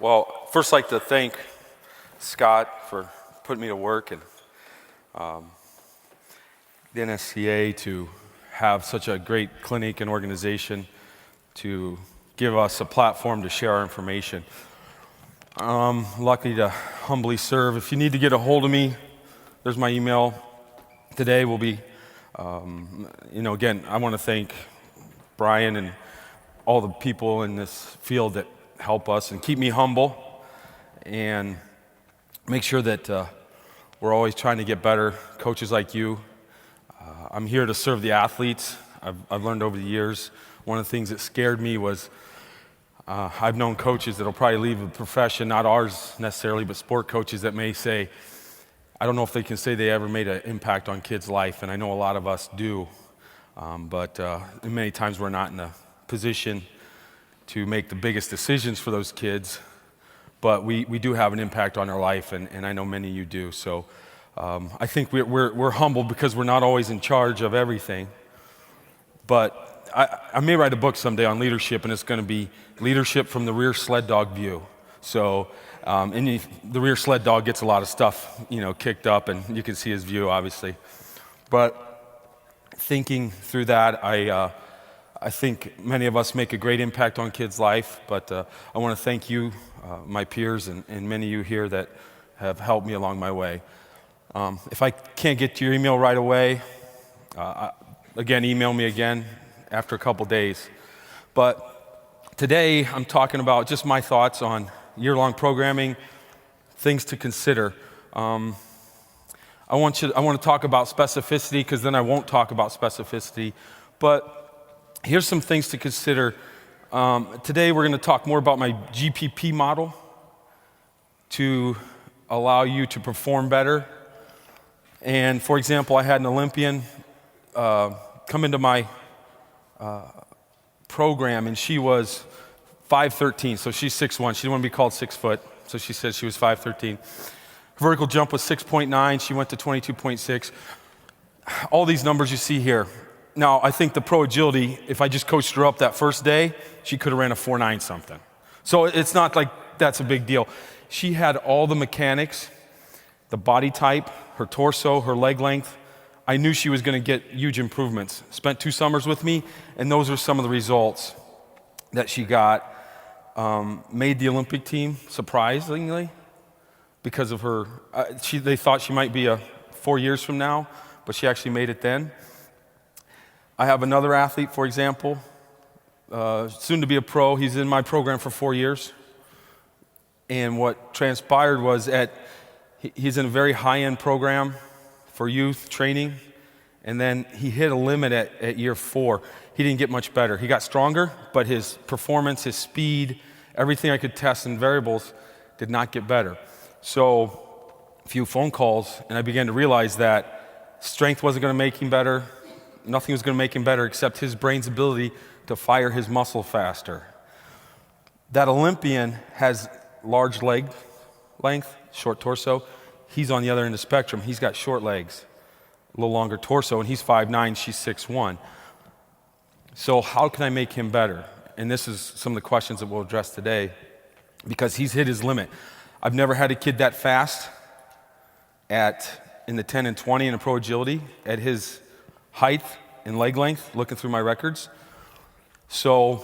Well, first I'd like to thank Scott for putting me to work and the NSCA to have such a great clinic and organization to give us a platform to share our information. I'm lucky to humbly serve. If you need to get a hold of me, there's my email. Today will be, again, I want to thank Brian and all the people in this field that help us and keep me humble and make sure that we're always trying to get better. Coaches like you. I'm here to serve the athletes. I've learned over the years, one of the things that scared me was I've known coaches that'll probably leave the profession, not ours necessarily, but sport coaches that may say, I don't know if they can say they ever made an impact on kids' life, and I know a lot of us do, but many times we're not in a position to make the biggest decisions for those kids, but we do have an impact on their life, and I know many of you do. So I think we're humbled because we're not always in charge of everything, but I may write a book someday on leadership, and it's going to be leadership from the rear sled dog view. So the rear sled dog gets a lot of stuff, kicked up, and you can see his view, obviously. But thinking through that, I think many of us make a great impact on kids' life, but I want to thank you, my peers, and many of you here that have helped me along my way. If I can't get to your email right away, again, email me again after a couple days. But today, I'm talking about just my thoughts on year-long programming, things to consider. I want to talk about specificity because then I won't talk about specificity, but here's some things to consider. Today we're going to talk more about my GPP model to allow you to perform better. And for example, I had an Olympian come into my program, and she was 5'13", so she's 6'1". She didn't want to be called 6 foot, so she said she was 5'13". Vertical jump was 6.9. She went to 22.6. All these numbers you see here. Now, I think the pro agility, if I just coached her up that first day, she could have ran a 4.9 something. So it's not like that's a big deal. She had all the mechanics, the body type, her torso, her leg length. I knew she was going to get huge improvements. Spent 2 summers with me, and those are some of the results that she got. Made the Olympic team, surprisingly, because of her. They thought she might be 4 years from now, but she actually made it then. I have another athlete, for example, soon to be a pro. He's in my program for 4 years. And what transpired was he's in a very high-end program for youth training, and then he hit a limit at year 4. He didn't get much better. He got stronger, but his performance, his speed, everything I could test in variables did not get better. So a few phone calls, and I began to realize that strength wasn't going to make him better. Nothing was going to make him better except his brain's ability to fire his muscle faster. That Olympian has large leg length, short torso. He's on the other end of the spectrum. He's got short legs, a little longer torso, and he's 5'9", she's 6'1". So how can I make him better? And this is some of the questions that we'll address today, because he's hit his limit. I've never had a kid that fast in the 10 and 20 in a pro agility at his height and leg length, looking through my records. So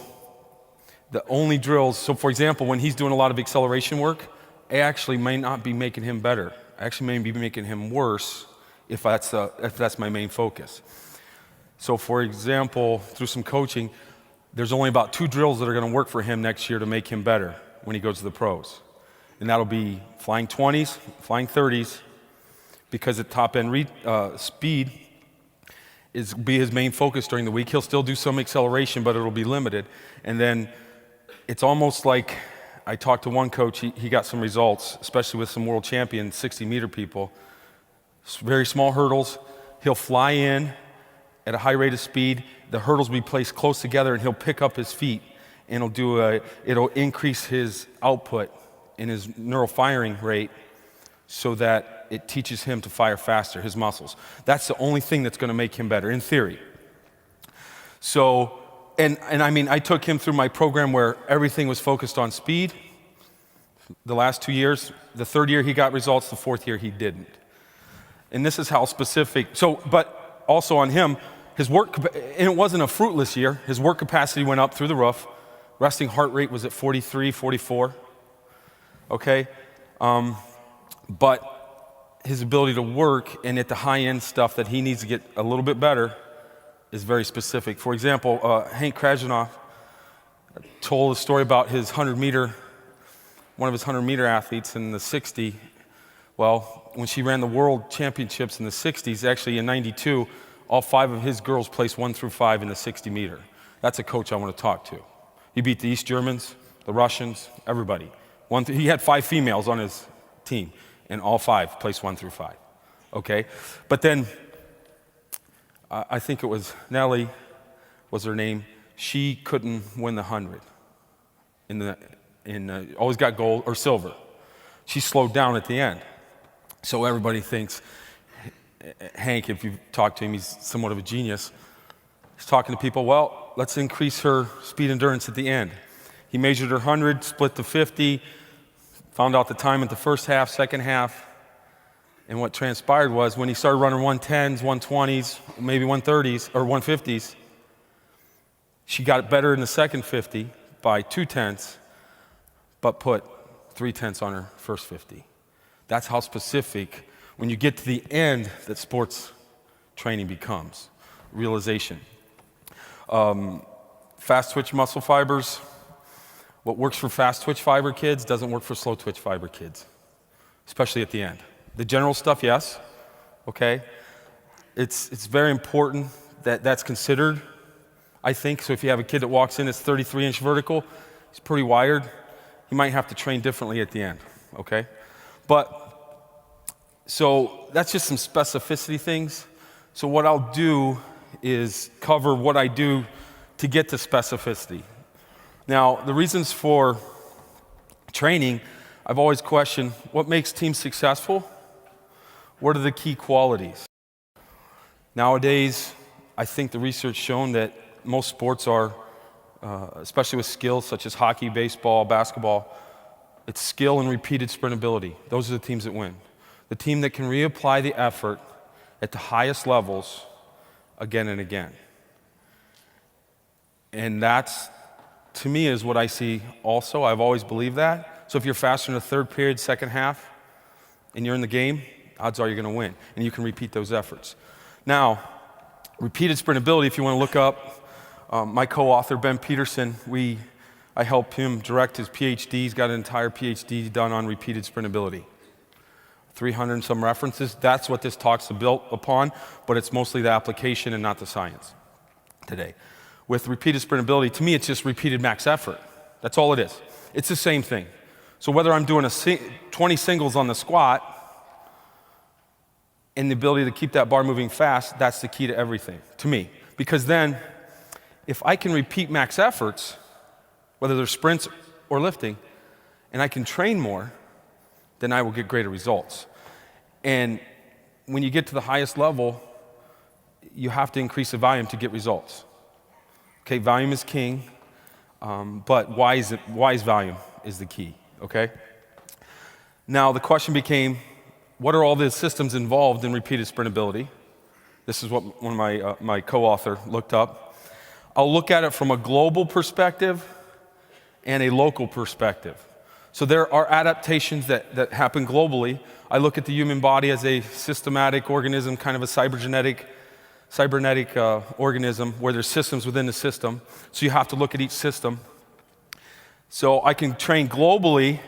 the only drills, so for example, when he's doing a lot of acceleration work, I actually may not be making him better. I actually may be making him worse if that's my main focus. So for example, through some coaching, there's only about 2 drills that are going to work for him next year to make him better when he goes to the pros. And that'll be flying 20s, flying 30s, because at top end speed is be his main focus during the week. He'll still do some acceleration, but it'll be limited. And then it's almost like, I talked to one coach, he got some results, especially with some world champion 60-meter people. Very small hurdles. He'll fly in at a high rate of speed. The hurdles will be placed close together, and he'll pick up his feet, and it'll increase his output in his neural firing rate so that it teaches him to fire faster, his muscles. That's the only thing that's going to make him better, in theory. So, and I mean, I took him through my program where everything was focused on speed, The last 2 years, the third year he got results, the fourth year he didn't. And this is how specific, but also on him, his work, and it wasn't a fruitless year, his work capacity went up through the roof. Resting heart rate was at 43, 44, okay? But his ability to work and at the high-end stuff that he needs to get a little bit better is very specific. For example, Hank Krajinoff told a story about his 100-meter, one of his 100-meter athletes in the 60. Well, when she ran the world championships in the 60s, actually in 92, all 5 of his girls placed 1 through 5 in the 60-meter. That's a coach I want to talk to. He beat the East Germans, the Russians, everybody. He had 5 females on his team, and all 5 placed 1 through 5. Okay? But then, I think it was Nellie was her name. She couldn't win the 100. Always got gold or silver. She slowed down at the end. So everybody thinks, Hank, if you talk to him, he's somewhat of a genius. He's talking to people, well, let's increase her speed endurance at the end. He measured her 100, split to 50, found out the time at the first half, second half, and what transpired was when he started running 110s, 120s, maybe 130s, or 150s, she got better in the second 50 by 2/10, but put 3/10 on her first 50. That's how specific, when you get to the end, that sports training becomes. Realization. Fast twitch muscle fibers. What works for fast twitch fiber kids doesn't work for slow twitch fiber kids, especially at the end. The general stuff, yes, okay? It's very important that that's considered, I think. So if you have a kid that walks in that's 33-inch vertical, he's pretty wired, he might have to train differently at the end, okay? So that's just some specificity things. So what I'll do is cover what I do to get to specificity. Now, the reasons for training, I've always questioned, what makes teams successful? What are the key qualities? Nowadays, I think the research shown that most sports are, especially with skills such as hockey, baseball, basketball, it's skill and repeated sprintability. Those are the teams that win. The team that can reapply the effort at the highest levels again and again. And that's, to me, is what I see also. I've always believed that. So if you're faster in the third period, second half, and you're in the game, odds are you're going to win. And you can repeat those efforts. Now, repeated sprintability, if you want to look up, my co-author, Ben Peterson, I helped him direct his PhD. He's got an entire PhD done on repeated sprintability. 300 and some references. That's what this talk's built upon, but it's mostly the application and not the science today. With repeated sprintability, to me, it's just repeated max effort. That's all it is. It's the same thing. So whether I'm doing 20 singles on the squat and the ability to keep that bar moving fast, that's the key to everything, to me. Because then, if I can repeat max efforts, whether they're sprints or lifting, and I can train more, then I will get greater results. And when you get to the highest level, you have to increase the volume to get results. Okay, volume is king, but wise volume is the key, okay? Now, the question became, what are all the systems involved in repeated sprintability? This is what one of my co-author looked up. I'll look at it from a global perspective and a local perspective. So there are adaptations that happen globally. I look at the human body as a systematic organism, kind of a cybernetic organism where there's systems within the system. So you have to look at each system. So I can train globally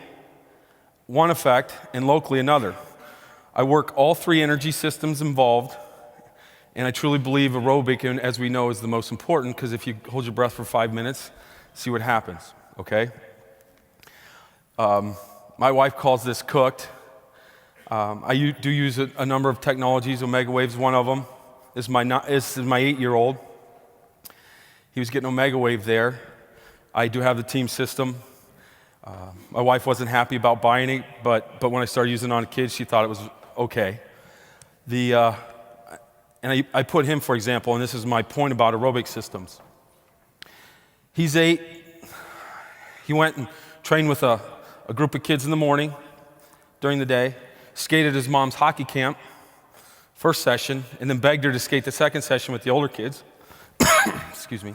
one effect and locally another. I work all 3 energy systems involved, and I truly believe aerobic, and as we know, is the most important, because if you hold your breath for 5 minutes, see what happens, okay? My wife calls this cooked. I do use a number of technologies. Omega Wave's one of them. This is my 8-year-old. He was getting Omega Wave there. I do have the team system. My wife wasn't happy about buying it, but when I started using it on kids, she thought it was okay. And I put him, for example, and this is my point about aerobic systems. He's 8. He went and trained with a a group of kids in the morning, during the day, skated his mom's hockey camp, first session, and then begged her to skate the second session with the older kids. Excuse me.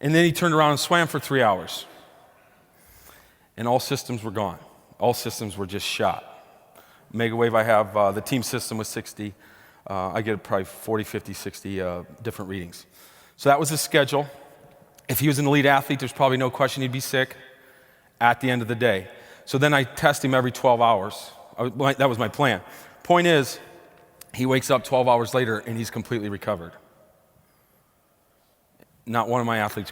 And then he turned around and swam for 3 hours. And all systems were gone. All systems were just shot. Megawave, I have the team system with 60. I get probably 40, 50, 60 different readings. So that was his schedule. If he was an elite athlete, there's probably no question he'd be sick at the end of the day. So then I test him every 12 hours. That was my plan. Point is, he wakes up 12 hours later and he's completely recovered. Not one of my athletes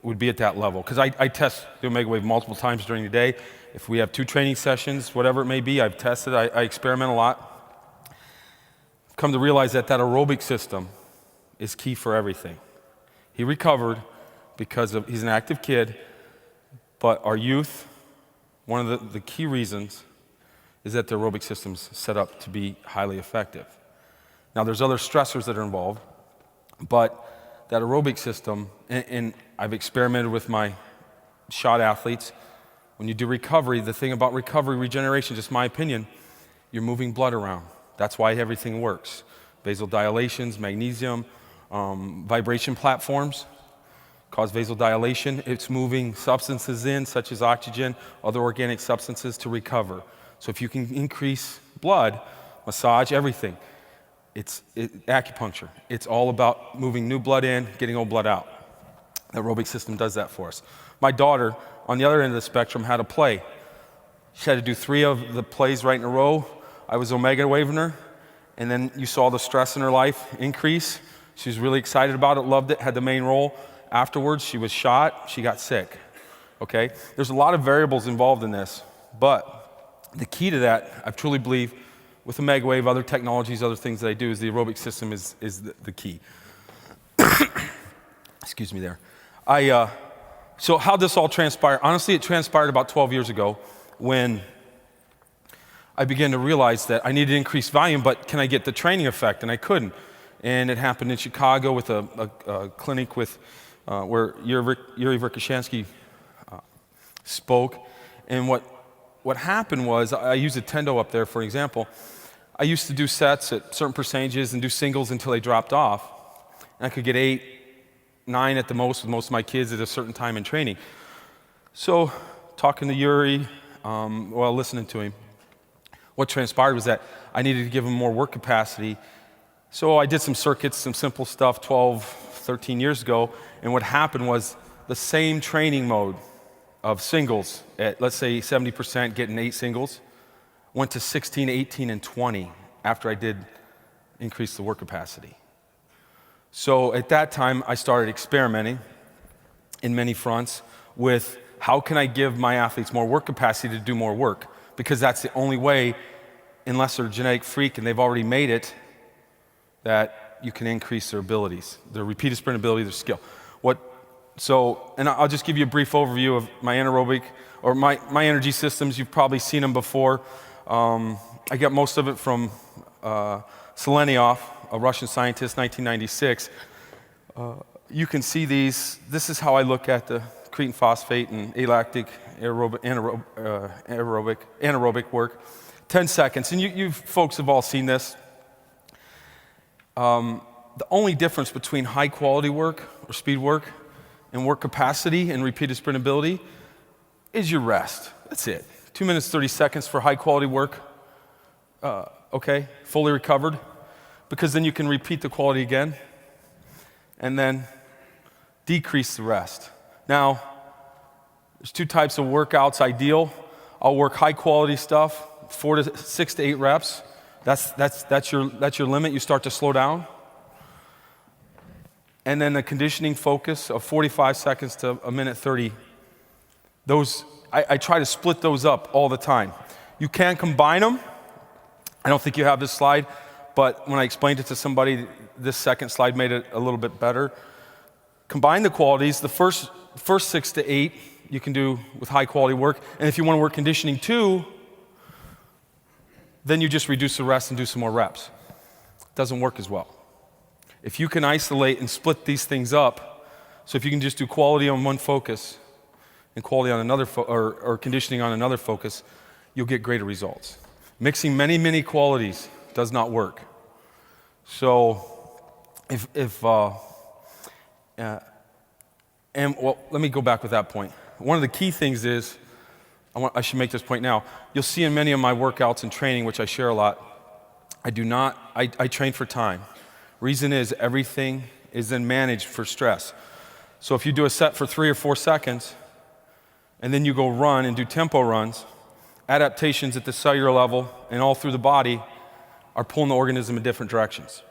would be at that level. Because I test the Megawave multiple times during the day. If we have 2 training sessions, whatever it may be, I've tested, I experiment a lot. I've come to realize that aerobic system is key for everything. He recovered because he's an active kid, but our youth, one of the key reasons is that the aerobic system's set up to be highly effective. Now there's other stressors that are involved, but that aerobic system, and I've experimented with my shot athletes. When you do recovery, the thing about recovery, regeneration, just my opinion, you're moving blood around. That's why everything works. Vasodilations, magnesium, vibration platforms cause vasodilation. It's moving substances in, such as oxygen, other organic substances to recover. So if you can increase blood, massage, everything, acupuncture. It's all about moving new blood in, getting old blood out. The aerobic system does that for us. My daughter, on the other end of the spectrum, had a play. She had to do 3 of the plays right in a row. I was omega waving her, and then you saw the stress in her life increase. She was really excited about it, loved it, had the main role. Afterwards, she was shot, she got sick. Okay? There's a lot of variables involved in this, but the key to that, I truly believe, with the Megawave, other technologies, other things that I do, is the aerobic system is the key. Excuse me there. So how this all transpired? Honestly, it transpired about 12 years ago when I began to realize that I needed to increase volume, but can I get the training effect? And I couldn't. And it happened in Chicago with a clinic with where Yuri Verkhoshansky spoke. And what happened was, I used a Tendo up there, for example. I used to do sets at certain percentages and do singles until they dropped off. And I could get 8, 9 at the most with most of my kids at a certain time in training. So talking to Yuri, listening to him, what transpired was that I needed to give him more work capacity. So I did some circuits, some simple stuff 12, 13 years ago. And what happened was the same training mode of singles at, let's say, 70%, getting 8 singles, went to 16, 18, and 20 after I did increase the work capacity. So at that time, I started experimenting in many fronts with how can I give my athletes more work capacity to do more work? Because that's the only way, unless they're a genetic freak and they've already made it, that you can increase their abilities, their repeated sprint ability, their skill. And I'll just give you a brief overview of my anaerobic, or my energy systems. You've probably seen them before. I got most of it from Seleniov, a Russian scientist, 1996. You can see these. This is how I look at the creatine phosphate and alactic anaerobic work. 10 seconds, and you folks have all seen this. The only difference between high quality work or speed work and work capacity and repeated sprint ability is your rest. That's it. 2 minutes, 30 seconds for high quality work, fully recovered, because then you can repeat the quality again and then decrease the rest. Now, there's 2 types of workouts ideal. I'll work high quality stuff, 6 to 8 reps. That's your limit. You start to slow down. And then the conditioning focus of 45 seconds to 1:30. Those, I try to split those up all the time. You can combine them. I don't think you have this slide, but when I explained it to somebody, this second slide made it a little bit better. Combine the qualities. The first 6 to 8 you can do with high quality work. And if you want to work conditioning too, then you just reduce the rest and do some more reps. It doesn't work as well. If you can isolate and split these things up, so if you can just do quality on one focus and quality on another, or conditioning on another focus, you'll get greater results. Mixing many, many qualities does not work. So let me go back with that point. One of the key things is, I should make this point now. You'll see in many of my workouts and training, which I share a lot, I train for time. Reason is everything is then managed for stress. So if you do a set for 3 or 4 seconds, and then you go run and do tempo runs, adaptations at the cellular level and all through the body are pulling the organism in different directions.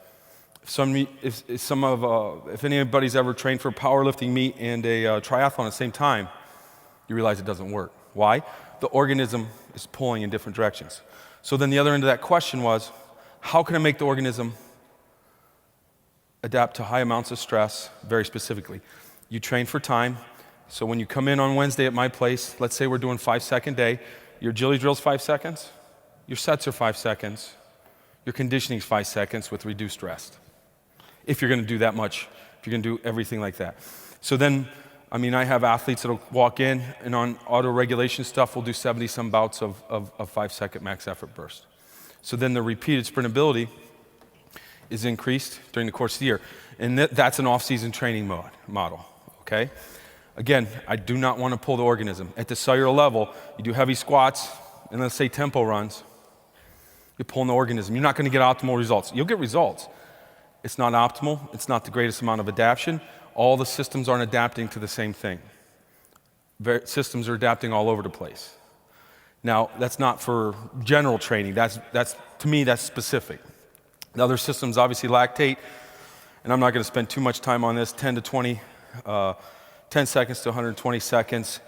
If anybody's ever trained for a powerlifting meet and a triathlon at the same time, you realize it doesn't work. Why? The organism is pulling in different directions. So then the other end of that question was, how can I make the organism adapt to high amounts of stress very specifically? You train for time. So when you come in on Wednesday at my place, let's say we're doing 5-second day, your agility drill's 5 seconds, your sets are 5 seconds, your conditioning's 5 seconds with reduced rest. If you're gonna do that much, if you're gonna do everything like that. So then, I have athletes that'll walk in and on auto-regulation stuff, we'll do 70-some bouts of 5-second max effort burst. So then the repeated sprintability is increased during the course of the year. And that's an off-season training model, okay? Again, I do not want to pull the organism. At the cellular level, you do heavy squats, and let's say tempo runs, you're pulling the organism. You're not going to get optimal results. You'll get results. It's not optimal. It's not the greatest amount of adaptation. All the systems aren't adapting to the same thing. Systems are adapting all over the place. Now, that's not for general training. That's to me, that's specific. The other systems, obviously lactate, and I'm not going to spend too much time on this, 10 seconds to 120 seconds.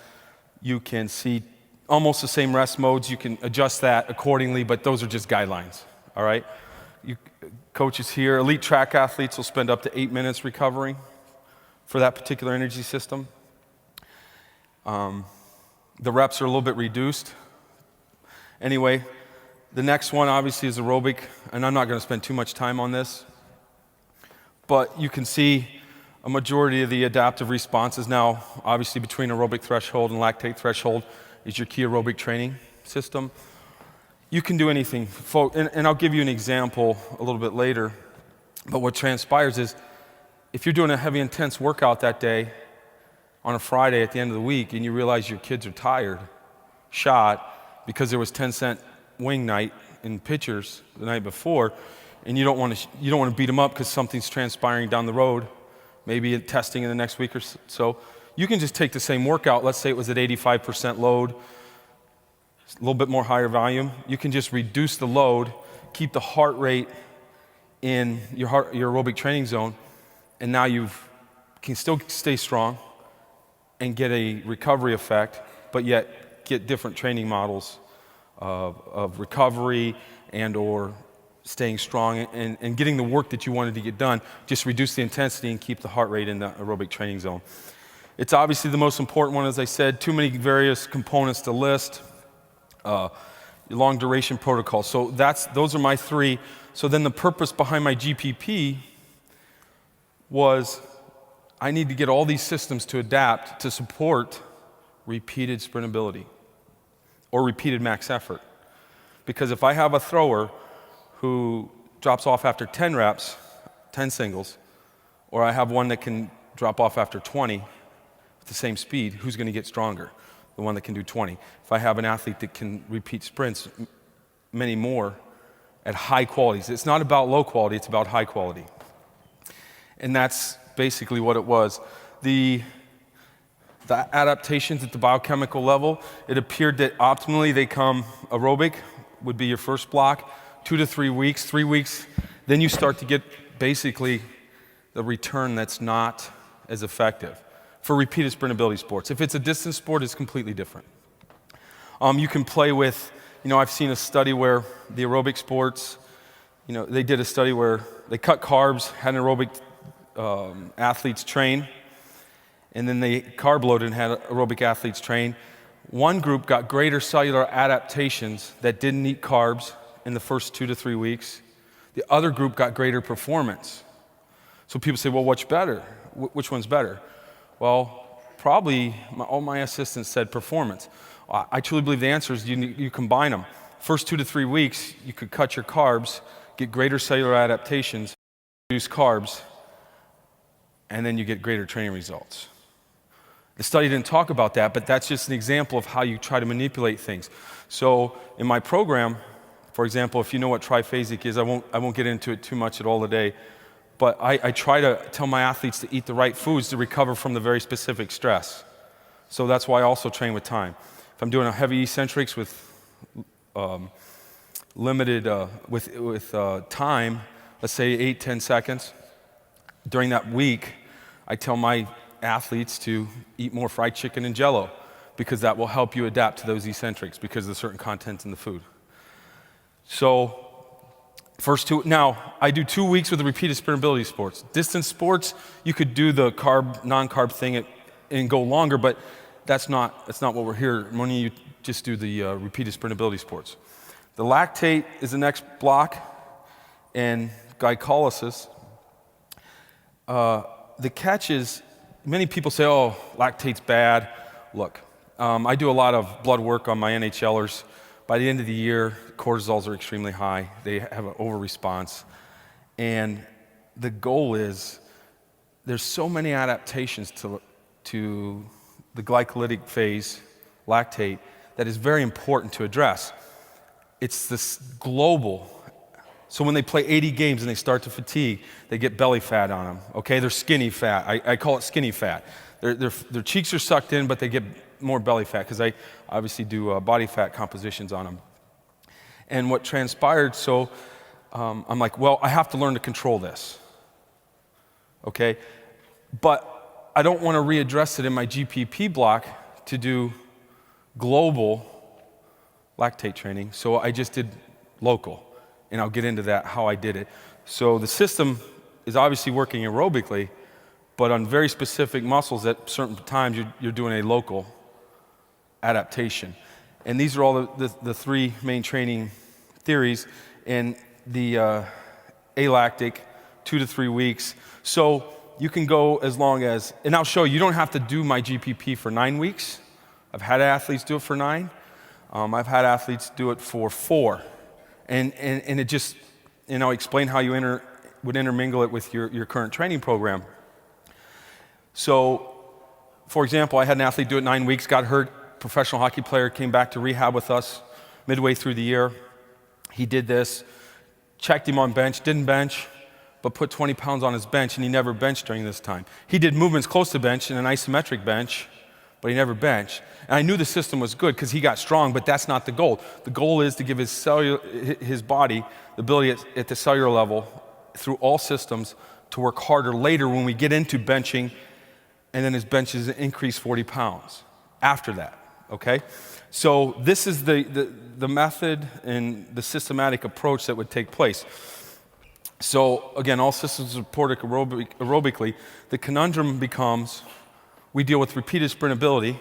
You can see almost the same rest modes. You can adjust that accordingly, but those are just guidelines, all right? Coaches here, elite track athletes will spend up to 8 minutes recovering for that particular energy system. The reps are a little bit reduced. Anyway, the next one obviously is aerobic, and I'm not going to spend too much time on this, but you can see a majority of the adaptive responses now, obviously between aerobic threshold and lactate threshold, is your key aerobic training system. You can do anything, and I'll give you an example a little bit later, but what transpires is, if you're doing a heavy intense workout that day, on a Friday at the end of the week, and you realize your kids are tired, shot, because there was 10-cent wing night in pitchers the night before, and you don't want to beat them up because something's transpiring down the road, maybe testing in the next week or so, you can just take the same workout, let's say it was at 85% load, a little bit more higher volume, you can just reduce the load, keep the heart rate in your aerobic training zone, and now you can still stay strong and get a recovery effect, but yet get different training models of recovery and or staying strong and getting the work that you wanted to get done, just reduce the intensity and keep the heart rate in the aerobic training zone. It's obviously the most important one, as I said, too many various components to list. Long duration protocol. So those are my 3. So then the purpose behind my GPP was I need to get all these systems to adapt to support repeated sprintability or repeated max effort. Because if I have a thrower who drops off after 10 reps, 10 singles, or I have one that can drop off after 20 with the same speed, who's going to get stronger? The one that can do 20. If I have an athlete that can repeat sprints, many more at high qualities. It's not about low quality, it's about high quality. And that's basically what it was. The adaptations at the biochemical level, it appeared that optimally they come aerobic would be your first block, 2 to 3 weeks, 3 weeks, then you start to get basically the return that's not as effective for repeated sprintability sports. If it's a distance sport, it's completely different. You can play with, I've seen a study where the aerobic sports, they did a study where they cut carbs, had an aerobic athletes train, and then they carb loaded and had aerobic athletes train. One group got greater cellular adaptations that didn't eat carbs in the first 2 to 3 weeks. The other group got greater performance. So people say, well, what's better? Which one's better? Well, probably, all my assistants said performance. I truly believe the answer is you combine them. First 2 to 3 weeks, you could cut your carbs, get greater cellular adaptations, reduce carbs, and then you get greater training results. The study didn't talk about that, but that's just an example of how you try to manipulate things. So in my program, for example, if you know what triphasic is, I won't get into it too much at all today, but I try to tell my athletes to eat the right foods to recover from the very specific stress. So that's why I also train with time. If I'm doing a heavy eccentrics with limited time, let's say 8-10 seconds, during that week, I tell my athletes to eat more fried chicken and Jell-O because that will help you adapt to those eccentrics because of the certain contents in the food. So now I do 2 weeks with the repeated sprintability sports. Distance sports, you could do the non-carb thing and go longer, but that's not what we're here. Many of you just do the repeated sprintability sports. The lactate is the next block, and glycolysis. The catch is, many people say, oh, lactate's bad. Look, I do a lot of blood work on my NHLers. By the end of the year, cortisols are extremely high. They have an over-response. And the goal is, there's so many adaptations to the glycolytic phase, lactate, that is very important to address. It's this global. So when they play 80 games and they start to fatigue, they get belly fat on them, okay? They're skinny fat. I call it skinny fat. Their cheeks are sucked in, but they get more belly fat because I obviously do body fat compositions on them. And what transpired, so I'm like, well, I have to learn to control this, okay? But I don't want to readdress it in my GPP block to do global lactate training, so I just did local. And I'll get into that, how I did it. So the system is obviously working aerobically, but on very specific muscles at certain times, you're doing a local adaptation. And these are all the 3 main training theories, and the alactic, 2 to 3 weeks. So you can go as long as, and I'll show you don't have to do my GPP for 9 weeks. I've had athletes do it for 9. I've had athletes do it for 4. And it just, explain how you would intermingle it with your current training program. So, for example, I had an athlete do it 9 weeks, got hurt, professional hockey player, came back to rehab with us midway through the year. He did this, checked him on bench, didn't bench, but put 20 pounds on his bench, and he never benched during this time. He did movements close to bench and an isometric bench, but he never benched. And I knew the system was good because he got strong, but that's not the goal. The goal is to give his body the ability at the cellular level through all systems to work harder later when we get into benching, and then his benches increase 40 pounds after that, okay? So this is the method and the systematic approach that would take place. So again, all systems supported aerobically. The conundrum becomes, we deal with repeated sprintability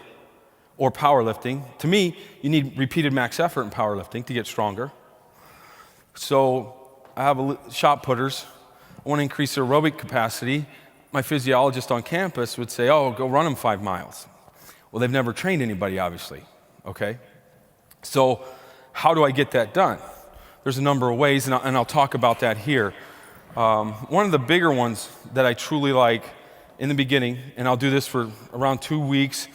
or powerlifting. To me, you need repeated max effort in powerlifting to get stronger. So I have shot putters. I want to increase their aerobic capacity. My physiologist on campus would say, oh, go run them 5 miles. Well, they've never trained anybody, obviously, okay? So how do I get that done? There's a number of ways, and I'll talk about that here. One of the bigger ones that I truly like in the beginning, and I'll do this for around 2 weeks,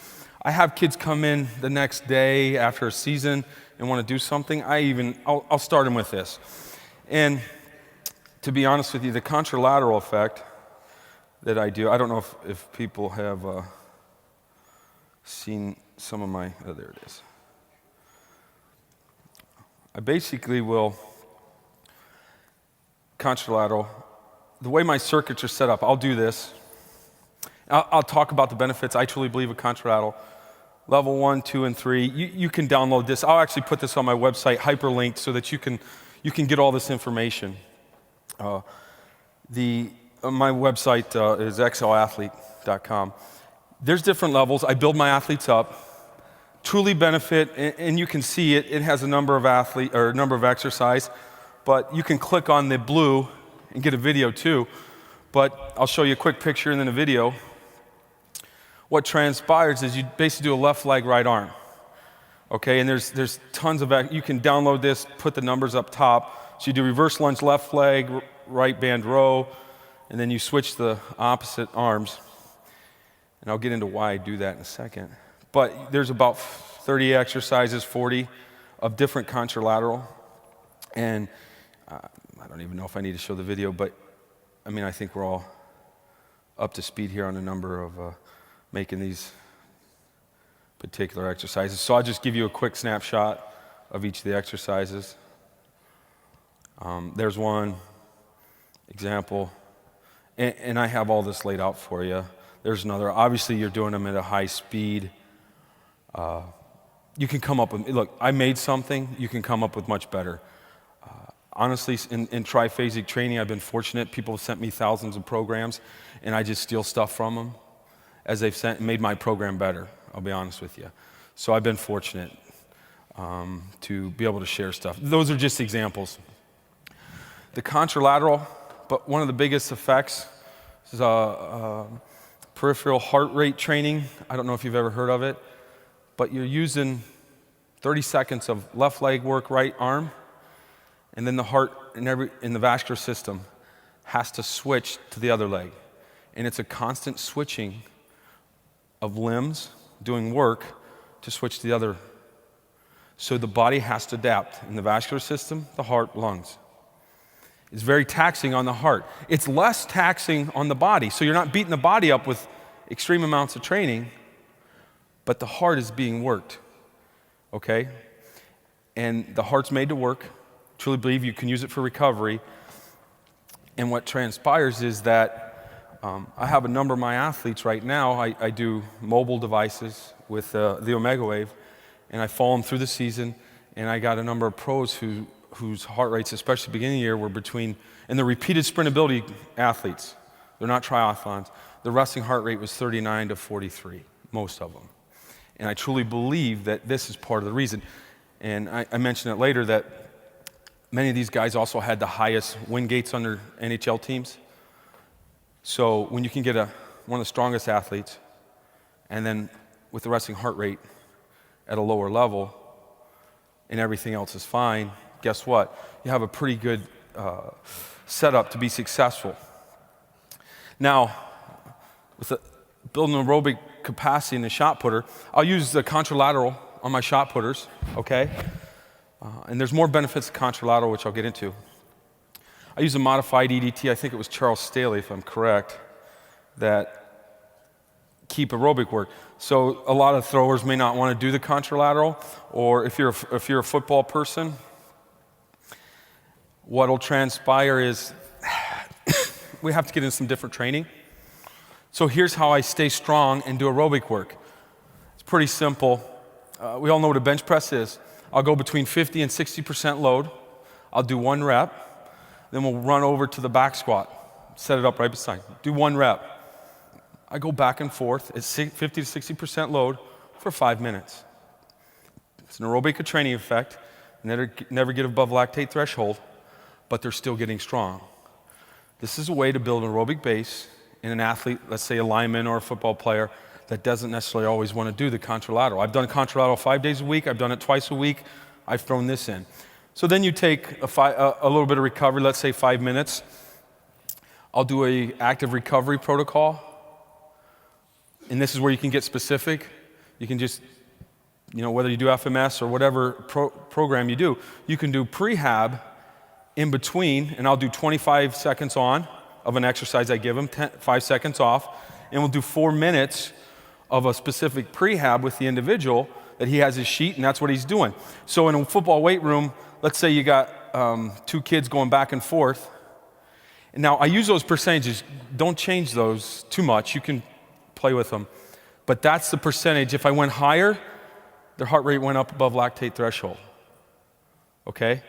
I have kids come in the next day after a season and want to do something. I'll start them with this. And to be honest with you, the contralateral effect that I do, I don't know if people have seen some of my, oh, there it is. I basically will, contralateral, the way my circuits are set up, I'll do this. I'll talk about the benefits. I truly believe of contralateral. Level 1, 2, and 3. You can download this. I'll actually put this on my website, hyperlinked, so that you can get all this information. My website is xlathlete.com. There's different levels. I build my athletes up. Truly benefit, and you can see it. It has a number of exercise, but you can click on the blue and get a video too. But I'll show you a quick picture and then a video. what transpires is you basically do a left leg, right arm. Okay, and there's tons of, you can download this, put the numbers up top. So you do reverse lunge left leg, right band row, and then you switch the opposite arms. And I'll get into why I do that in a second. But there's about 30 exercises, 40 of different contralateral. And I don't even know if I need to show the video, but I mean, I think we're all up to speed here on a number of making these particular exercises. So I'll just give you a quick snapshot of each of the exercises. There's one example, and I have all this laid out for you. There's another. Obviously, you're doing them at a high speed. You can come up with, look, I made something, you can come up with much better. Honestly, in triphasic training, I've been fortunate. People have sent me thousands of programs, and I just steal stuff from them as they've made my program better, I'll be honest with you. So I've been fortunate to be able to share stuff. Those are just examples. The contralateral, but one of the biggest effects is peripheral heart rate training. I don't know if you've ever heard of it, but you're using 30 seconds of left leg work, right arm, and then the heart in the vascular system has to switch to the other leg. And it's a constant switching of limbs doing work to switch to the other. So the body has to adapt in the vascular system, the heart, lungs. It's very taxing on the heart. It's less taxing on the body. So you're not beating the body up with extreme amounts of training, but the heart is being worked, okay? And the heart's made to work. Truly believe you can use it for recovery. And what transpires is that I have a number of my athletes right now. I do mobile devices with the Omega Wave, and I follow them through the season. And I got a number of pros whose heart rates, especially beginning of the year, were between, and the repeated sprintability athletes, they're not triathlons, the resting heart rate was 39 to 43, most of them. And I truly believe that this is part of the reason. And I mentioned it later that many of these guys also had the highest win gates on their NHL teams. So when you can get one of the strongest athletes, and then with the resting heart rate at a lower level, and everything else is fine, guess what? You have a pretty good setup to be successful. Now, with building aerobic capacity in the shot putter, I'll use the contralateral on my shot putters, okay? And there's more benefits to contralateral, which I'll get into. I use a modified EDT, I think it was Charles Staley, if I'm correct, that keep aerobic work. So a lot of throwers may not want to do the contralateral, or if you're a football person, what'll transpire is we have to get in some different training. So here's how I stay strong and do aerobic work. It's pretty simple. We all know what a bench press is. I'll go between 50 and 60% load. I'll do 1 rep. Then we'll run over to the back squat. Set it up right beside. Do 1 rep. I go back and forth at 50 to 60% load for 5 minutes. It's an aerobic training effect. Never get above lactate threshold, but they're still getting strong. This is a way to build an aerobic base in an athlete, let's say a lineman or a football player, that doesn't necessarily always want to do the contralateral. I've done contralateral 5 days a week. I've done it twice a week. I've thrown this in. So then you take a little bit of recovery, let's say 5 minutes. I'll do an active recovery protocol. And this is where you can get specific. You can just, whether you do FMS or whatever program you do, you can do prehab in between, and I'll do 25 seconds on of an exercise I give them, 5 seconds off, and we'll do 4 minutes of a specific prehab with the individual that he has his sheet, and that's what he's doing. So in a football weight room, let's say you got 2 kids going back and forth. And now I use those percentages. Don't change those too much. You can play with them. But that's the percentage. If I went higher, their heart rate went up above lactate threshold. Okay?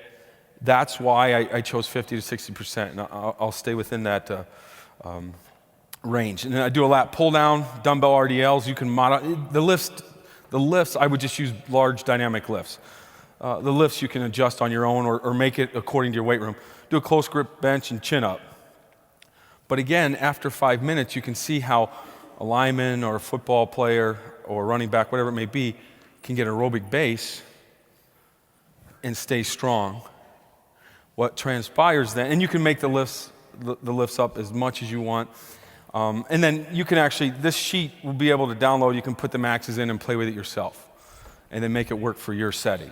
That's why I chose 50 to 60%, and I'll stay within that range. And then I do a lat pull down, dumbbell RDLs. You can modify the lifts. I would just use large dynamic lifts. The lifts you can adjust on your own or make it according to your weight room. Do a close grip bench and chin up. But again, after 5 minutes, you can see how a lineman or a football player or a running back, whatever it may be, can get aerobic base and stay strong. What transpires then, and you can make the lifts up as much as you want, and then you can actually, this sheet will be able to download, you can put the maxes in and play with it yourself, and then make it work for your setting.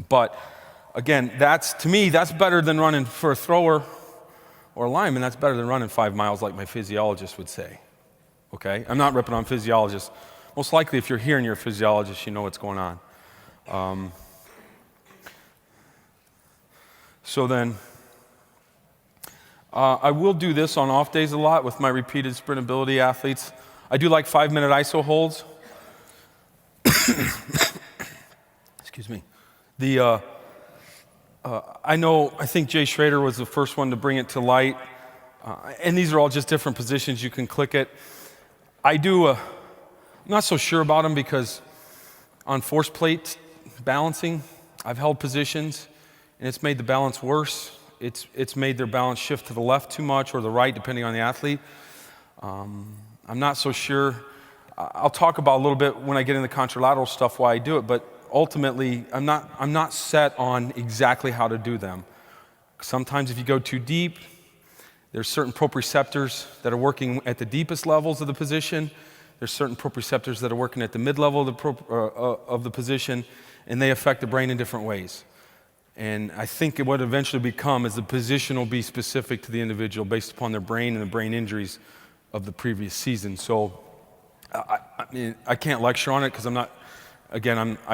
But again, to me, that's better than running for a thrower or a lineman. That's better than running 5 miles like my physiologist would say, okay? I'm not ripping on physiologists. Most likely, if you're here and you're a physiologist, you know what's going on. So then, I will do this on off days a lot with my repeated sprintability athletes. I do like 5-minute iso holds. Excuse me. I think Jay Schrader was the first one to bring it to light. And these are all just different positions. You can click it. I'm not so sure about them because on force plate balancing, I've held positions and it's made the balance worse. It's made their balance shift to the left too much or the right, depending on the athlete. I'm not so sure. I'll talk about a little bit when I get into contralateral stuff why I do it, but ultimately, I'm not set on exactly how to do them. Sometimes if you go too deep, there's certain proprioceptors that are working at the deepest levels of the position. There's certain proprioceptors that are working at the mid-level of the position, and they affect the brain in different ways. And I think what eventually become is the position will be specific to the individual based upon their brain and the brain injuries of the previous season. So I can't lecture on it because I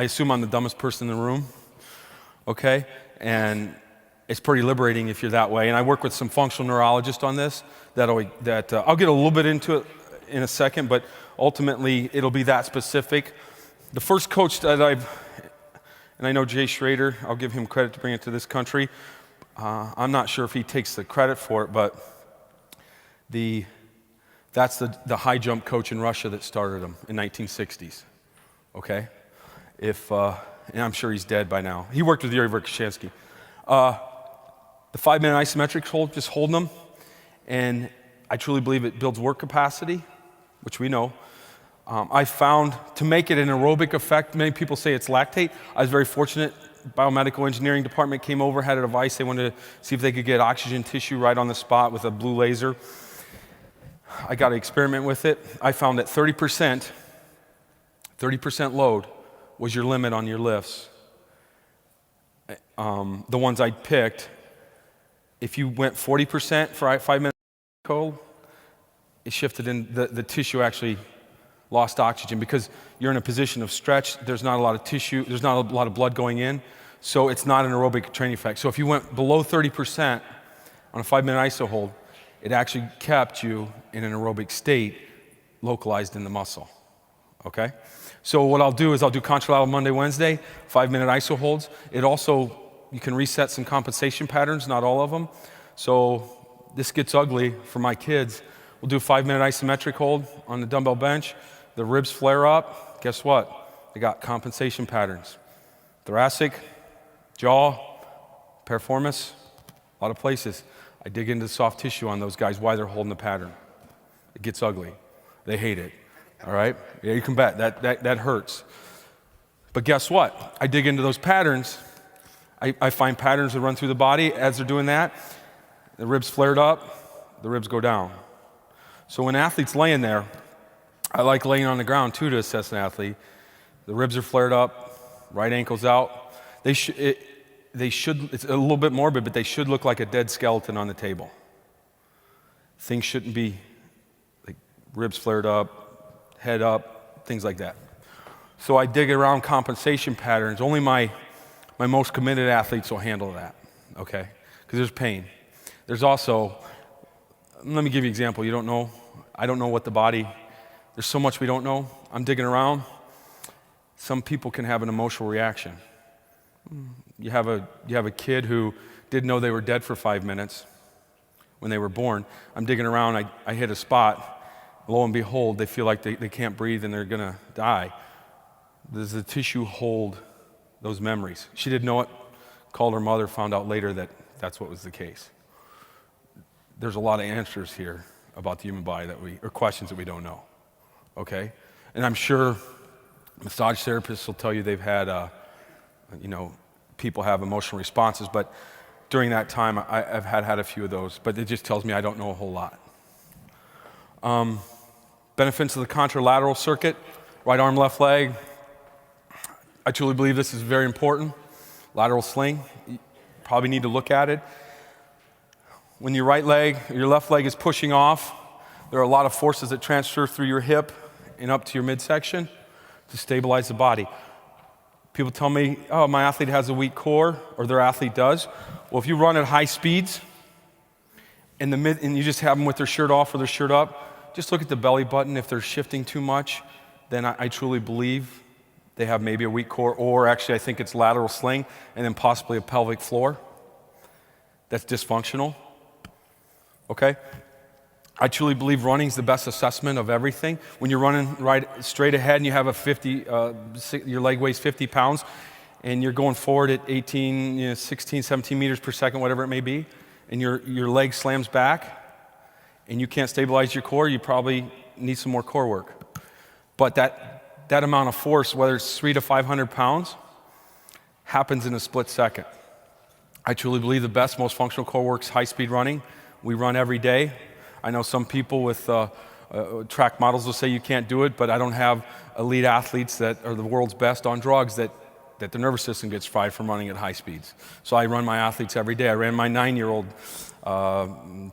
assume I'm the dumbest person in the room, okay? And it's pretty liberating if you're that way. And I work with some functional neurologists on this I'll get a little bit into it in a second, but ultimately it'll be that specific. The first coach that and I know Jay Schrader, I'll give him credit to bring it to this country. I'm not sure if he takes the credit for it, but that's the high jump coach in Russia that started him in 1960s, okay? And I'm sure he's dead by now. He worked with Yuri Verkhoshansky. The 5-minute isometric hold, just holding them, and I truly believe it builds work capacity, which we know. I found to make it an aerobic effect, many people say it's lactate. I was very fortunate. Biomedical engineering department came over, had a device. They wanted to see if they could get oxygen tissue right on the spot with a blue laser. I got to experiment with it. I found that 30% load was your limit on your lifts. The ones I picked, if you went 40% for 5-minute hold, it shifted in, the tissue actually lost oxygen because you're in a position of stretch. There's not a lot of tissue, there's not a lot of blood going in, so it's not an aerobic training effect. So if you went below 30% on a 5-minute iso hold, it actually kept you in an aerobic state localized in the muscle, okay? So what I'll do is I'll do contralateral Monday, Wednesday, 5-minute iso holds. It also, you can reset some compensation patterns, not all of them. So this gets ugly for my kids. We'll do a 5-minute isometric hold on the dumbbell bench. The ribs flare up. Guess what? They got compensation patterns. Thoracic, jaw, piriformis, a lot of places. I dig into the soft tissue on those guys, why they're holding the pattern. It gets ugly. They hate it, all right? Yeah, you can bet, that hurts. But guess what? I dig into those patterns. I find patterns that run through the body. As they're doing that, the ribs flared up, the ribs go down. So when an athlete's laying there, I like laying on the ground too to assess an athlete. The ribs are flared up, right ankle's out. They should, it's a little bit morbid, but they should look like a dead skeleton on the table. Things shouldn't be like ribs flared up, head up, things like that. So I dig around compensation patterns. Only my most committed athletes will handle that, okay? Because there's pain. There's also, let me give you an example. I don't know what the body, there's so much we don't know. I'm digging around. Some people can have an emotional reaction. You have a kid who didn't know they were dead for 5 minutes when they were born. I'm digging around, I hit a spot. Lo and behold, they feel like they can't breathe and they're gonna die. Does the tissue hold those memories? She didn't know it, called her mother, found out later that that's what was the case. There's a lot of answers here about the human body or questions that we don't know. okay? And I'm sure massage therapists will tell you they've had, people have emotional responses, but during that time, I've had a few of those, but it just tells me I don't know a whole lot. Benefits of the contralateral circuit, right arm, left leg. I truly believe this is very important. Lateral sling, you probably need to look at it. When your left leg is pushing off, there are a lot of forces that transfer through your hip and up to your midsection to stabilize the body. People tell me, oh, my athlete has a weak core, or their athlete does. Well, if you run at high speeds and you just have them with their shirt off or their shirt up, just look at the belly button. If they're shifting too much, then I truly believe they have maybe a weak core, or actually I think it's lateral sling and then possibly a pelvic floor that's dysfunctional, okay? I truly believe running is the best assessment of everything. When you're running right straight ahead and you have your leg weighs 50 pounds and you're going forward at 18, 16, 17 meters per second, whatever it may be, and your leg slams back and you can't stabilize your core, you probably need some more core work. But that amount of force, whether it's 300 to 500 pounds, happens in a split second. I truly believe the best, most functional core work is high-speed running. We run every day. I know some people with track models will say you can't do it, but I don't have elite athletes that are the world's best on drugs that the nervous system gets fried from running at high speeds. So I run my athletes every day. I ran my 9-year-old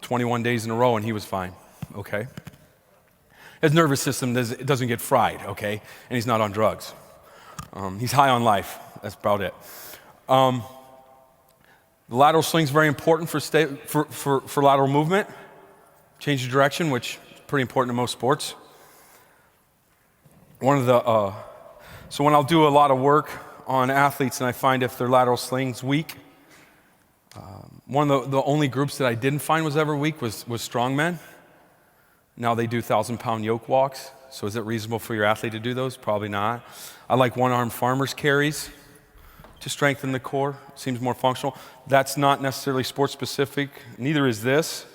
21 days in a row, and he was fine, okay? His nervous system doesn't get fried, okay? And he's not on drugs. He's high on life. That's about it. The lateral sling is very important for lateral movement. Change of direction, which is pretty important in most sports. So when I'll do a lot of work on athletes and I find if their lateral sling's weak, one of the only groups that I didn't find was ever weak was strongmen. Now they do 1,000-pound yoke walks. So is it reasonable for your athlete to do those? Probably not. I like one-arm farmer's carries to strengthen the core. Seems more functional. That's not necessarily sport specific. Neither is this.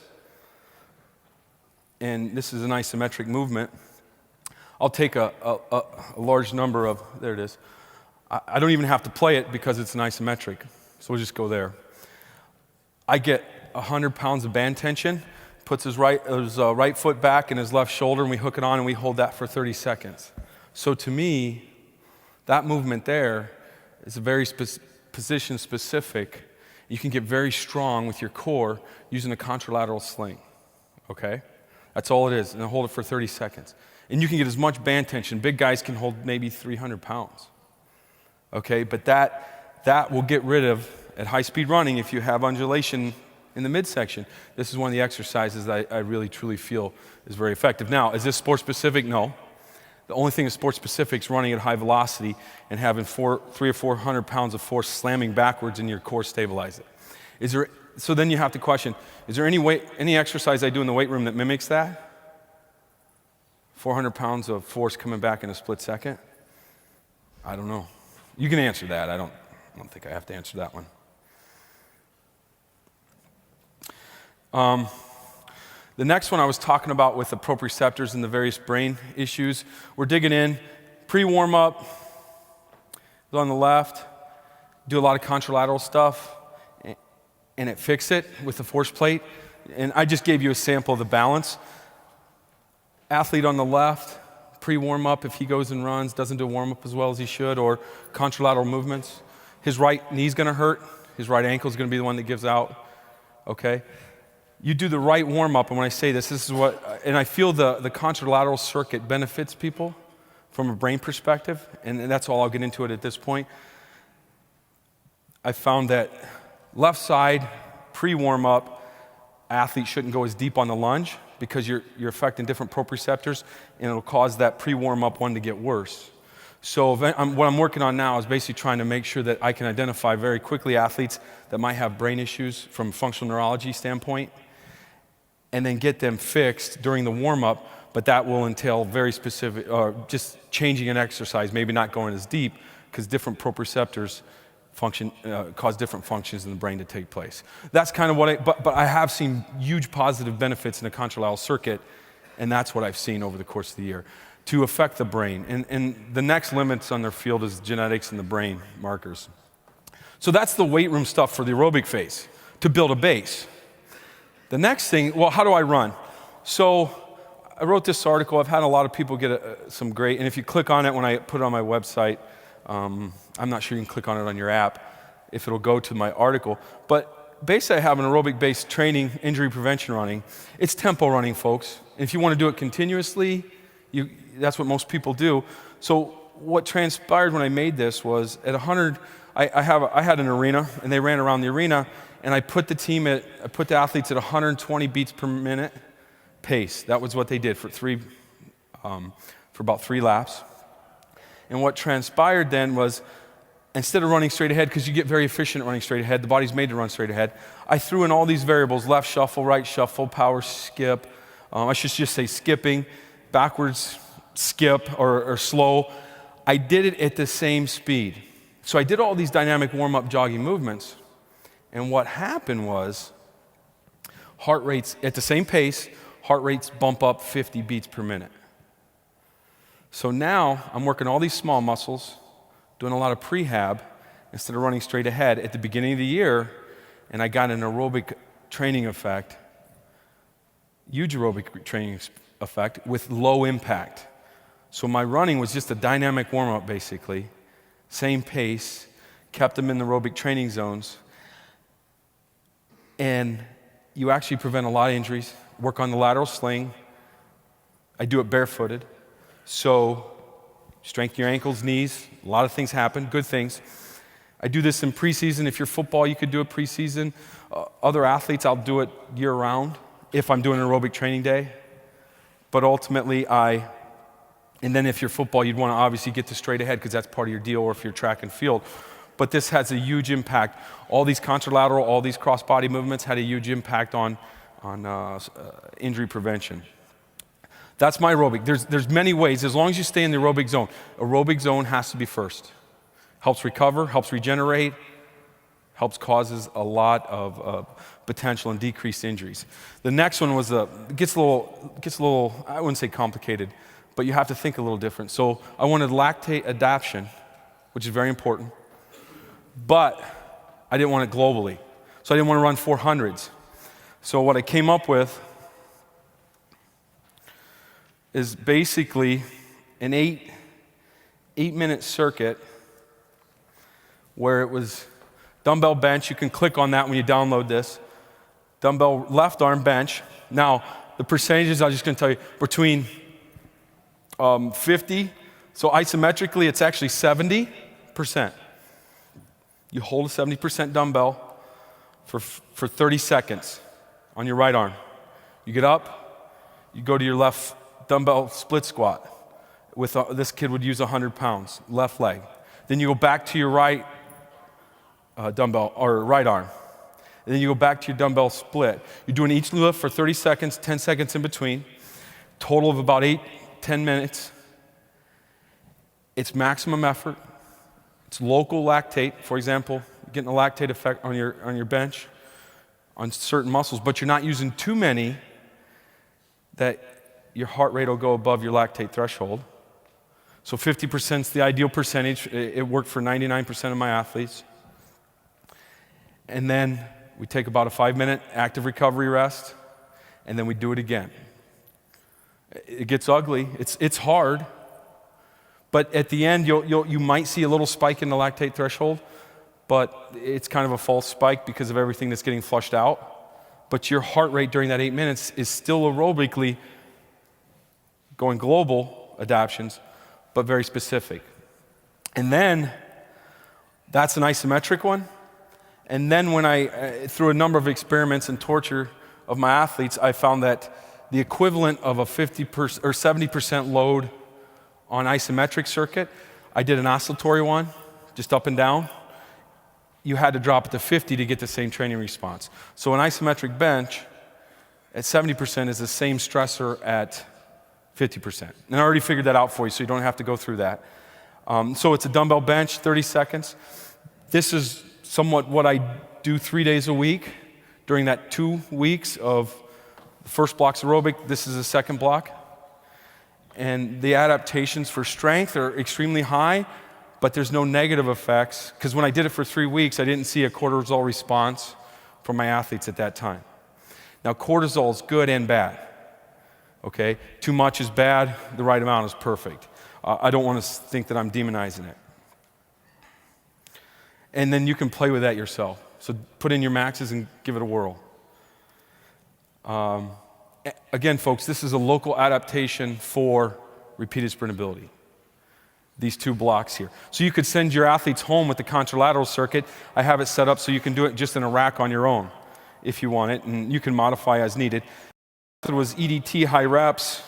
And this is an isometric movement. I'll take a large number of, there it is. I don't even have to play it because it's an isometric. So we'll just go there. I get 100 pounds of band tension, puts his right foot back and his left shoulder, and we hook it on and we hold that for 30 seconds. So to me, that movement there is a very position specific. You can get very strong with your core using a contralateral sling, okay? That's all it is, and then hold it for 30 seconds. And you can get as much band tension. Big guys can hold maybe 300 pounds, okay? But that will get rid of, at high-speed running, if you have undulation in the midsection, this is one of the exercises that I really, truly feel is very effective. Now, is this sport-specific? No. The only thing is sport-specific is running at high velocity and having 300 or 400 pounds of force slamming backwards and your core stabilize it. So then you have to question, is there any exercise I do in the weight room that mimics that? 400 pounds of force coming back in a split second? I don't know. You can answer that. I don't think I have to answer that one. The next one I was talking about with the proprioceptors and the various brain issues. We're digging in, pre-warm-up, on the left, do a lot of contralateral stuff, and it fixed it with the force plate. And I just gave you a sample of the balance. Athlete on the left, pre-warm-up, if he goes and runs, doesn't do warm-up as well as he should, or contralateral movements. His right knee's gonna hurt, his right ankle's gonna be the one that gives out, okay? You do the right warm-up, and when I say this is what, and I feel the contralateral circuit benefits people from a brain perspective, and that's all I'll get into it at this point. I found that left side, pre-warm-up, athlete shouldn't go as deep on the lunge because you're affecting different proprioceptors, and it'll cause that pre-warm-up one to get worse. So what I'm working on now is basically trying to make sure that I can identify very quickly athletes that might have brain issues from a functional neurology standpoint, and then get them fixed during the warm-up, but that will entail very specific, just changing an exercise, maybe not going as deep, because different proprioceptors cause different functions in the brain to take place. That's kind of what but I have seen huge positive benefits in the contralateral circuit, and that's what I've seen over the course of the year. to affect the brain. And the next limits on their field is genetics and the brain markers. So that's the weight room stuff for the aerobic phase, to build a base. The next thing, well, how do I run? So I wrote this article. I've had a lot of people get some great, and if you click on it when I put it on my website, I'm not sure you can click on it on your app if it'll go to my article. But basically I have an aerobic-based training, injury prevention running. It's tempo running, folks. If you want to do it continuously, that's what most people do. So what transpired when I made this was at 100, I had an arena, and they ran around the arena, and I put the athletes at 120 beats per minute pace. That was what they did for about 3 laps. And what transpired then was, instead of running straight ahead, because you get very efficient at running straight ahead, the body's made to run straight ahead, I threw in all these variables: left shuffle, right shuffle, power skip, I should just say skipping, backwards skip or slow. I did it at the same speed. So I did all these dynamic warm-up jogging movements, and what happened was heart rates, at the same pace, heart rates bump up 50 beats per minute. So now I'm working all these small muscles, doing a lot of prehab instead of running straight ahead at the beginning of the year, and I got an aerobic training effect, huge aerobic training effect with low impact. So my running was just a dynamic warm-up basically, same pace, kept them in the aerobic training zones, and you actually prevent a lot of injuries. Work on the lateral sling. I do it barefooted. So strengthen your ankles, knees, a lot of things happen, good things. I do this in preseason. If you're football, you could do it preseason. Other athletes, I'll do it year-round if I'm doing an aerobic training day. But ultimately, and then if you're football, you'd want to obviously get to straight ahead because that's part of your deal, or if you're track and field. But this has a huge impact. All these contralateral, all these cross-body movements had a huge impact on injury prevention. That's my aerobic. There's many ways, as long as you stay in the aerobic zone. Aerobic zone has to be first. Helps recover, helps regenerate, helps causes a lot of potential and decreased injuries. The next one was gets a little, I wouldn't say complicated, but you have to think a little different. So I wanted lactate adaptation, which is very important, but I didn't want it globally. So I didn't want to run 400s. So what I came up with is basically an 8-minute circuit where it was dumbbell bench. You can click on that when you download this. Dumbbell left arm bench. Now, the percentages, I'm just going to tell you, between 50, so isometrically it's actually 70%. You hold a 70% dumbbell for 30 seconds on your right arm. You get up, you go to your left dumbbell split squat. This kid would use 100 pounds, left leg. Then you go back to your right dumbbell, or right arm. And then you go back to your dumbbell split. You're doing each lift for 30 seconds, 10 seconds in between. Total of about 8-10 minutes. It's maximum effort. It's local lactate. For example, getting a lactate effect on your bench, on certain muscles, but you're not using too many that your heart rate will go above your lactate threshold. So 50% is the ideal percentage. It worked for 99% of my athletes. And then we take about a 5-minute active recovery rest, and then we do it again. It gets ugly. It's hard. But at the end, you might see a little spike in the lactate threshold, but it's kind of a false spike because of everything that's getting flushed out. But your heart rate during that 8 minutes is still aerobically going global adaptations, but very specific. And then, that's an isometric one. And then when through a number of experiments and torture of my athletes, I found that the equivalent of a 50% or 70% load on isometric circuit, I did an oscillatory one, just up and down. You had to drop it to 50 to get the same training response. So an isometric bench at 70% is the same stressor at 50%. And I already figured that out for you, so you don't have to go through that. So it's a dumbbell bench, 30 seconds. This is somewhat what I do 3 days a week during that 2 weeks of the first block's aerobic. This is the second block. and the adaptations for strength are extremely high, but there's no negative effects, because when I did it for 3 weeks, I didn't see a cortisol response from my athletes at that time. Now, cortisol is good and bad, okay? Too much is bad, the right amount is perfect. I don't want to think that I'm demonizing it. And then you can play with that yourself. So put in your maxes and give it a whirl. Again, folks, this is a local adaptation for repeated sprintability. These 2 blocks here. So you could send your athletes home with the contralateral circuit. I have it set up so you can do it just in a rack on your own if you want it, and you can modify as needed. It was EDT high reps,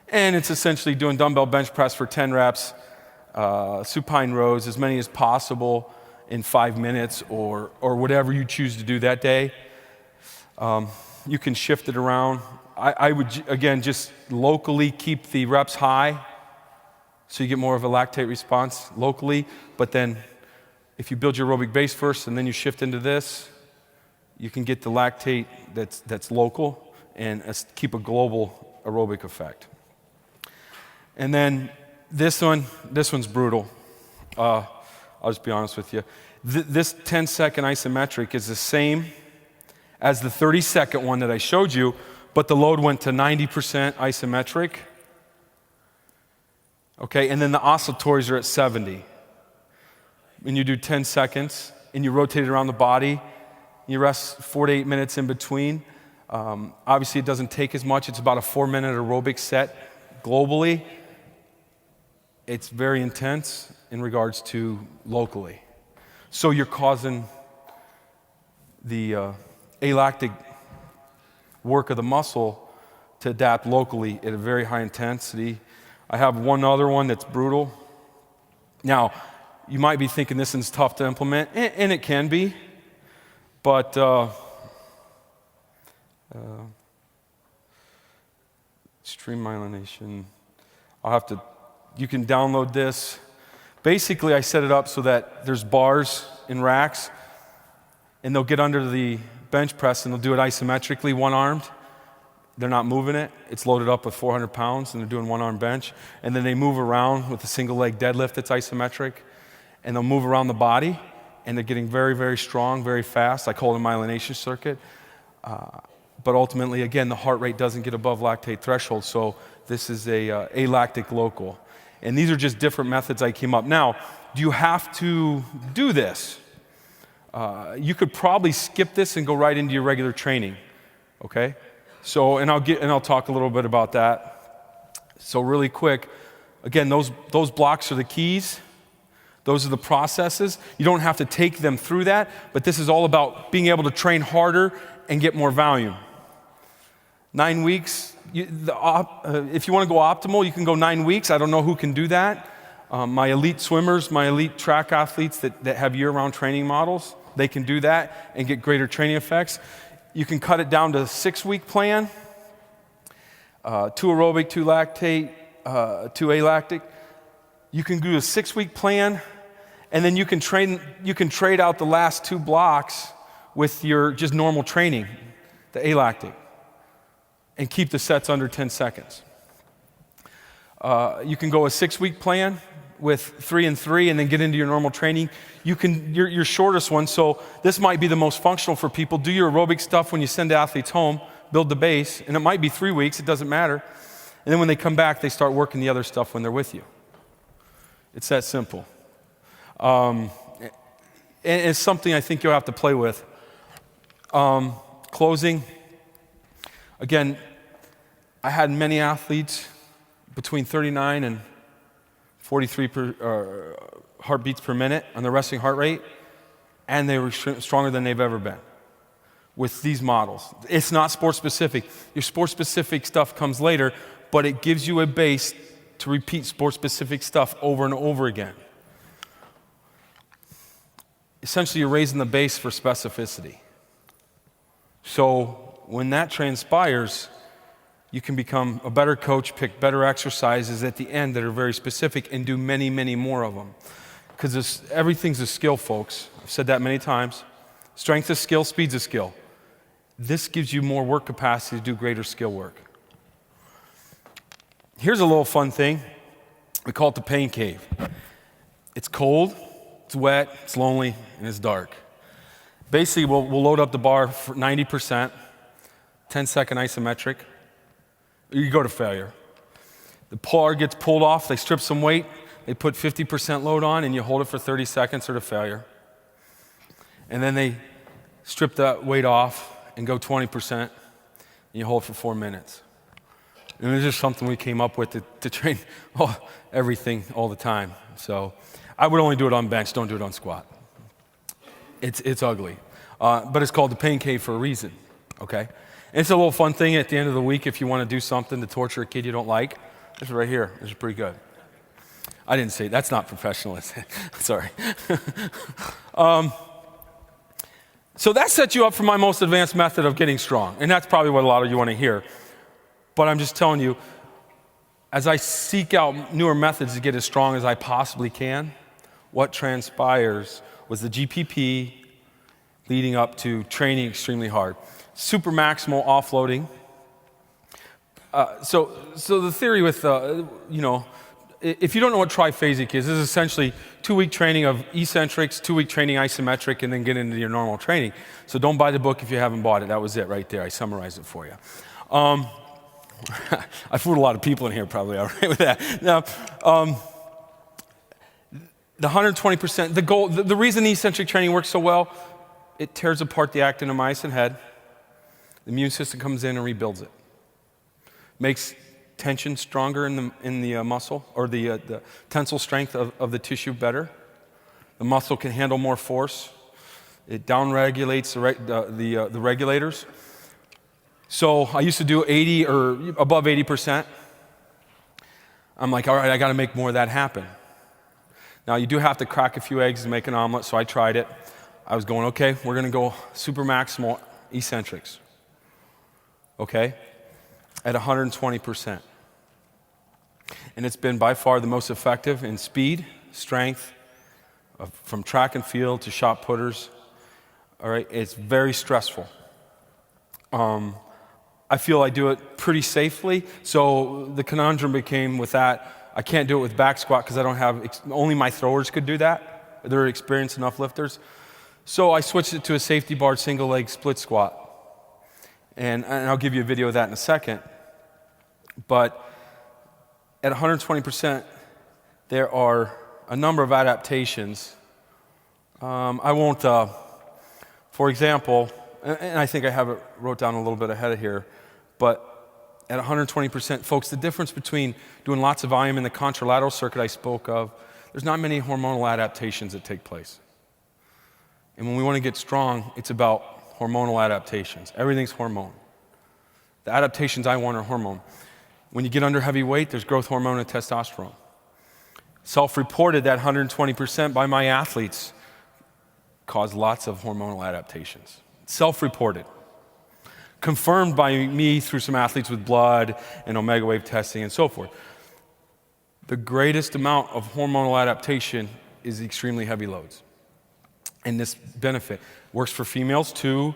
and it's essentially doing dumbbell bench press for 10 reps, supine rows, as many as possible in 5 minutes or whatever you choose to do that day. You can shift it around. I would, again, just locally keep the reps high so you get more of a lactate response locally. But then if you build your aerobic base first and then you shift into this, you can get the lactate that's local and keep a global aerobic effect. And then this one's brutal. I'll just be honest with you. This 10-second isometric is the same as the 30-second one that I showed you, but the load went to 90% isometric. Okay, and then the oscillatories are at 70. And you do 10 seconds, and you rotate it around the body. You rest 4 to 8 minutes in between. Obviously, it doesn't take as much. It's about a 4-minute aerobic set globally. It's very intense in regards to locally. So you're causing the alactic work of the muscle to adapt locally at a very high intensity. I have one other one that's brutal. Now, you might be thinking this one's tough to implement, and it can be, but extreme myelination. You can download this. Basically, I set it up so that there's bars in racks, and they'll get under the bench press and they'll do it isometrically, one-armed. They're not moving it. It's loaded up with 400 pounds, and they're doing one-arm bench. And then they move around with a single-leg deadlift that's isometric, and they'll move around the body, and they're getting very, very strong, very fast. I call it a myelination circuit. But ultimately, again, the heart rate doesn't get above lactate threshold, so this is a alactic local. And these are just different methods I came up. Now, do you have to do this? You could probably skip this and go right into your regular training, okay? So, and I'll talk a little bit about that. So really quick, again, those blocks are the keys. Those are the processes. You don't have to take them through that, but this is all about being able to train harder and get more volume. 9 weeks, if you want to go optimal, you can go 9 weeks. I don't know who can do that. My elite swimmers, my elite track athletes that have year-round training models, they can do that and get greater training effects. You can cut it down to a 6-week plan, 2 aerobic, 2 lactate, 2 alactic. You can do a 6-week plan, and then you can trade out the last 2 blocks with your just normal training, the alactic, and keep the sets under 10 seconds. You can go a 6-week plan with 3 and 3 and then get into your normal training. Your shortest one, so this might be the most functional for people. Do your aerobic stuff when you send athletes home, build the base, and it might be 3 weeks, it doesn't matter. And then when they come back, they start working the other stuff when they're with you. It's that simple. And it's something I think you'll have to play with. Closing. Again, I had many athletes between 39 and 43 heartbeats per minute on the resting heart rate, and they were stronger than they've ever been with these models. It's not sport-specific. Your sport-specific stuff comes later, but it gives you a base to repeat sport-specific stuff over and over again. Essentially, you're raising the base for specificity. So when that transpires, you can become a better coach, pick better exercises at the end that are very specific, and do many, many more of them. Because everything's a skill, folks. I've said that many times. Strength is skill, speed's a skill. This gives you more work capacity to do greater skill work. Here's a little fun thing. We call it the pain cave. It's cold, it's wet, it's lonely, and it's dark. Basically, we'll load up the bar for 90%, 10-second isometric. You go to failure. The bar gets pulled off, they strip some weight, they put 50% load on, and you hold it for 30 seconds or to failure. And then they strip that weight off and go 20%, and you hold for 4 minutes. And it's just something we came up with to train everything all the time. So I would only do it on bench, don't do it on squat. It's ugly. But it's called the pain cave for a reason, okay? And it's a little fun thing at the end of the week if you want to do something to torture a kid you don't like. This is right here. This is pretty good. I didn't say, that's not professional, is it? Sorry. So that sets you up for my most advanced method of getting strong. And that's probably what a lot of you want to hear. But I'm just telling you, as I seek out newer methods to get as strong as I possibly can, what transpires was the GPP leading up to training extremely hard. Super maximal offloading. So the theory with, if you don't know what triphasic is, this is essentially 2-week training of eccentrics, 2-week training isometric, and then get into your normal training. So don't buy the book if you haven't bought it. That was it right there. I summarized it for you. I fooled a lot of people in here probably all right with that. Now, the 120%, the goal, the reason eccentric training works so well, it tears apart the actin and myosin head. The immune system comes in and rebuilds it. Makes tension stronger in the muscle, or the tensile strength of the tissue better. The muscle can handle more force. It downregulates the regulators. So I used to do 80 or above 80%. I'm like, all right, I got to make more of that happen. Now you do have to crack a few eggs to make an omelet, so I tried it. I was going, okay, we're going to go super maximal eccentrics. Okay, at 120%. And it's been by far the most effective in speed, strength, from track and field to shot putters. All right, it's very stressful. I feel I do it pretty safely. So the conundrum became with that, I can't do it with back squat because I don't have, only my throwers could do that. They're experienced enough lifters. So I switched it to a safety bar single leg split squat. And I'll give you a video of that in a second. But at 120%, there are a number of adaptations. I won't, for example, and I think I have it wrote down a little bit ahead of here, but at 120%, folks, the difference between doing lots of volume in the contralateral circuit I spoke of, there's not many hormonal adaptations that take place. And when we want to get strong, it's about hormonal adaptations. Everything's hormone. The adaptations I want are hormone. When you get under heavy weight, there's growth hormone and testosterone. Self-reported that 120% by my athletes cause lots of hormonal adaptations. Self-reported. Confirmed by me through some athletes with blood and omega wave testing and so forth. The greatest amount of hormonal adaptation is extremely heavy loads. And this benefit works for females too.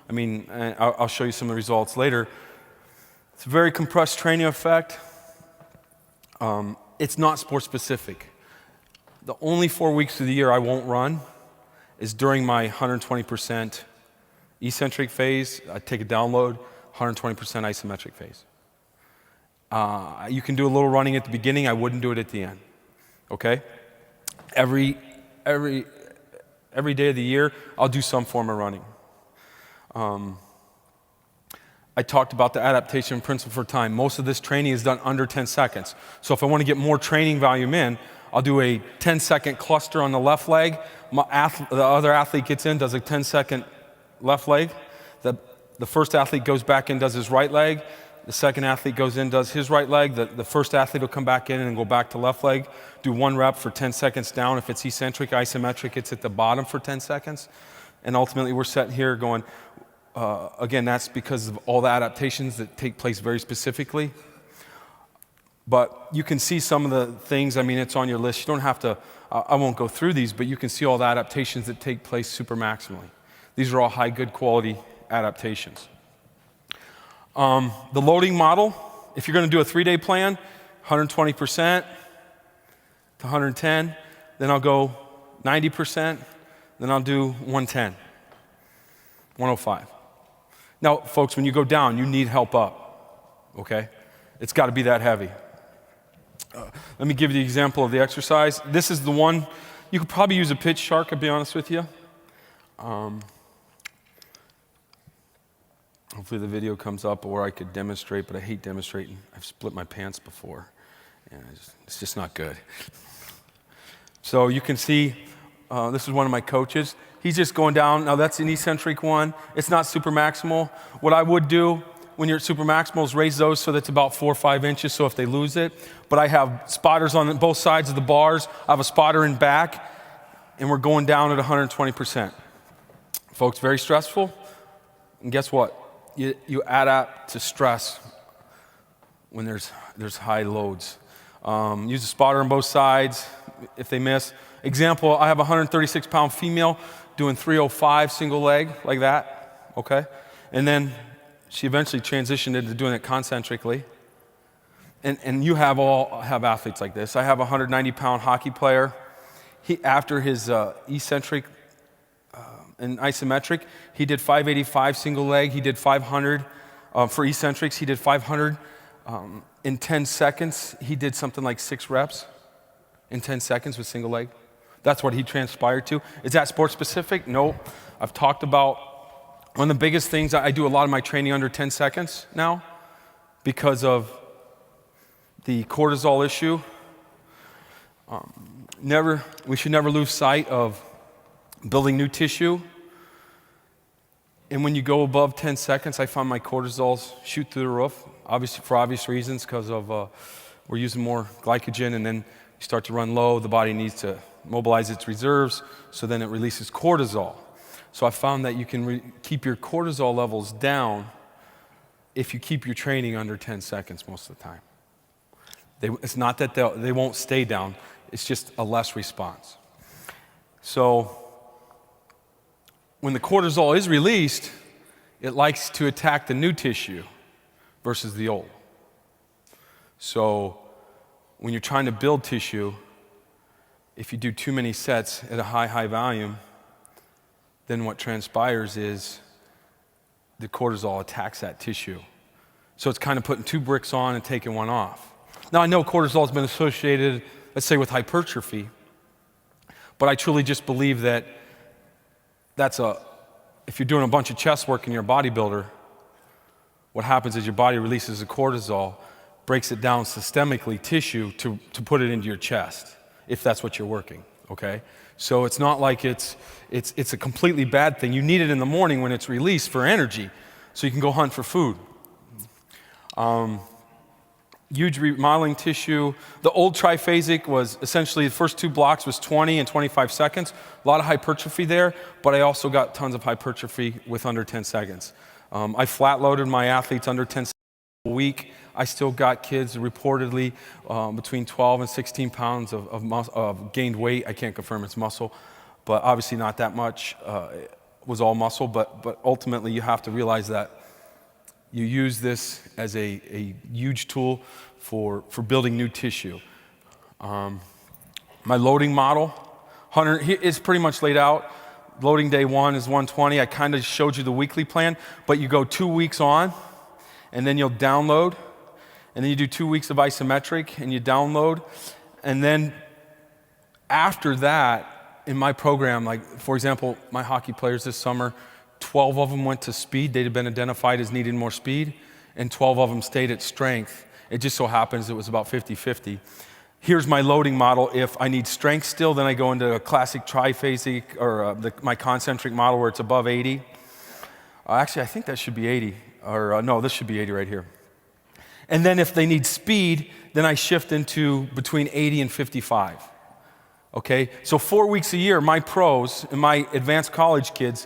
I mean, I'll show you some of the results later. It's a very compressed training effect. It's not sport specific. The only 4 weeks of the year I won't run is during my 120% eccentric phase. I take a download, 120% isometric phase. You can do a little running at the beginning. I wouldn't do it at the end. Okay? Every day of the year, I'll do some form of running. I talked about the adaptation principle for time. Most of this training is done under 10 seconds. So if I want to get more training volume in, I'll do a 10-second cluster on the left leg. The other athlete gets in, does a 10-second left leg. The first athlete goes back in, does his right leg. The second athlete goes in, does his right leg. The first athlete will come back in and go back to left leg. Do 1 rep for 10 seconds down. If it's eccentric, isometric, it's at the bottom for 10 seconds. And ultimately, we're sitting here going, again, that's because of all the adaptations that take place very specifically. But you can see some of the things, I mean, it's on your list. You don't have to, I won't go through these, but you can see all the adaptations that take place super maximally. These are all high, good quality adaptations. The loading model, if you're going to do a 3-day plan, 120% to 110, then I'll go 90%, then I'll do 110, 105. Now, folks, when you go down, you need help up, okay? It's got to be that heavy. Let me give you the example of the exercise. This is the one, you could probably use a pitch shark, I'll be honest with you. Hopefully the video comes up or I could demonstrate, but I hate demonstrating. I've split my pants before, and it's just not good. So you can see, this is one of my coaches. He's just going down. Now that's an eccentric one. It's not super maximal. What I would do when you're at super maximal is raise those so that's about 4 or 5 inches, so if they lose it. But I have spotters on both sides of the bars. I have a spotter in back, and we're going down at 120%. Folks, very stressful. And guess what? You adapt to stress when there's high loads. Use a spotter on both sides if they miss. Example, I have a 136-pound female doing 305 single leg like that, okay? And then she eventually transitioned into doing it concentrically. And you have athletes like this. I have a 190-pound hockey player. After his eccentric and isometric, he did 585 single leg. He did 500 for eccentrics. He did 500 in 10 seconds. He did something like 6 reps in 10 seconds with single leg. That's what he transpired to. Is that sport specific? No. I've talked about one of the biggest things. I do a lot of my training under 10 seconds now because of the cortisol issue. We should never lose sight of building new tissue. And when you go above 10 seconds, I find my cortisols shoot through the roof, obviously for obvious reasons, because of we're using more glycogen, and then you start to run low. The body needs to mobilize its reserves, so then it releases cortisol. So I found that you can keep your cortisol levels down if you keep your training under 10 seconds most of the time. It's not that they won't stay down, it's just a less response. So when the cortisol is released, it likes to attack the new tissue versus the old. So when you're trying to build tissue, if you do too many sets at a high volume, then what transpires is the cortisol attacks that tissue. So it's kind of putting 2 bricks on and taking 1 off. Now I know cortisol has been associated, let's say, with hypertrophy, but I truly just believe that if you're doing a bunch of chest work and you're a bodybuilder, what happens is your body releases the cortisol, breaks it down systemically, tissue, to put it into your chest, if that's what you're working, okay? So it's not like it's a completely bad thing. You need it in the morning when it's released for energy, so you can go hunt for food. Huge remodeling tissue. The old triphasic was essentially the first 2 blocks was 20 and 25 seconds. A lot of hypertrophy there, but I also got tons of hypertrophy with under 10 seconds. I flat loaded my athletes under 10 seconds a week. I still got kids reportedly between 12 and 16 pounds of gained weight. I can't confirm it's muscle, but obviously not that much. It was all muscle, but ultimately you have to realize that you use this as a huge tool for building new tissue. My loading model, it's pretty much laid out. Loading day 1 is 120. I kind of showed you the weekly plan, but you go 2 weeks on, and then you'll download, and then you do 2 weeks of isometric, and you download, and then after that, in my program, like for example, my hockey players this summer, 12 of them went to speed. They'd have been identified as needing more speed, and 12 of them stayed at strength. It just so happens it was about 50-50. Here's my loading model. If I need strength still, then I go into a classic triphasic or my concentric model where it's above 80. Actually, I think that should be 80. No, this should be 80 right here. And then if they need speed, then I shift into between 80 and 55. Okay? So 4 weeks a year, my pros and my advanced college kids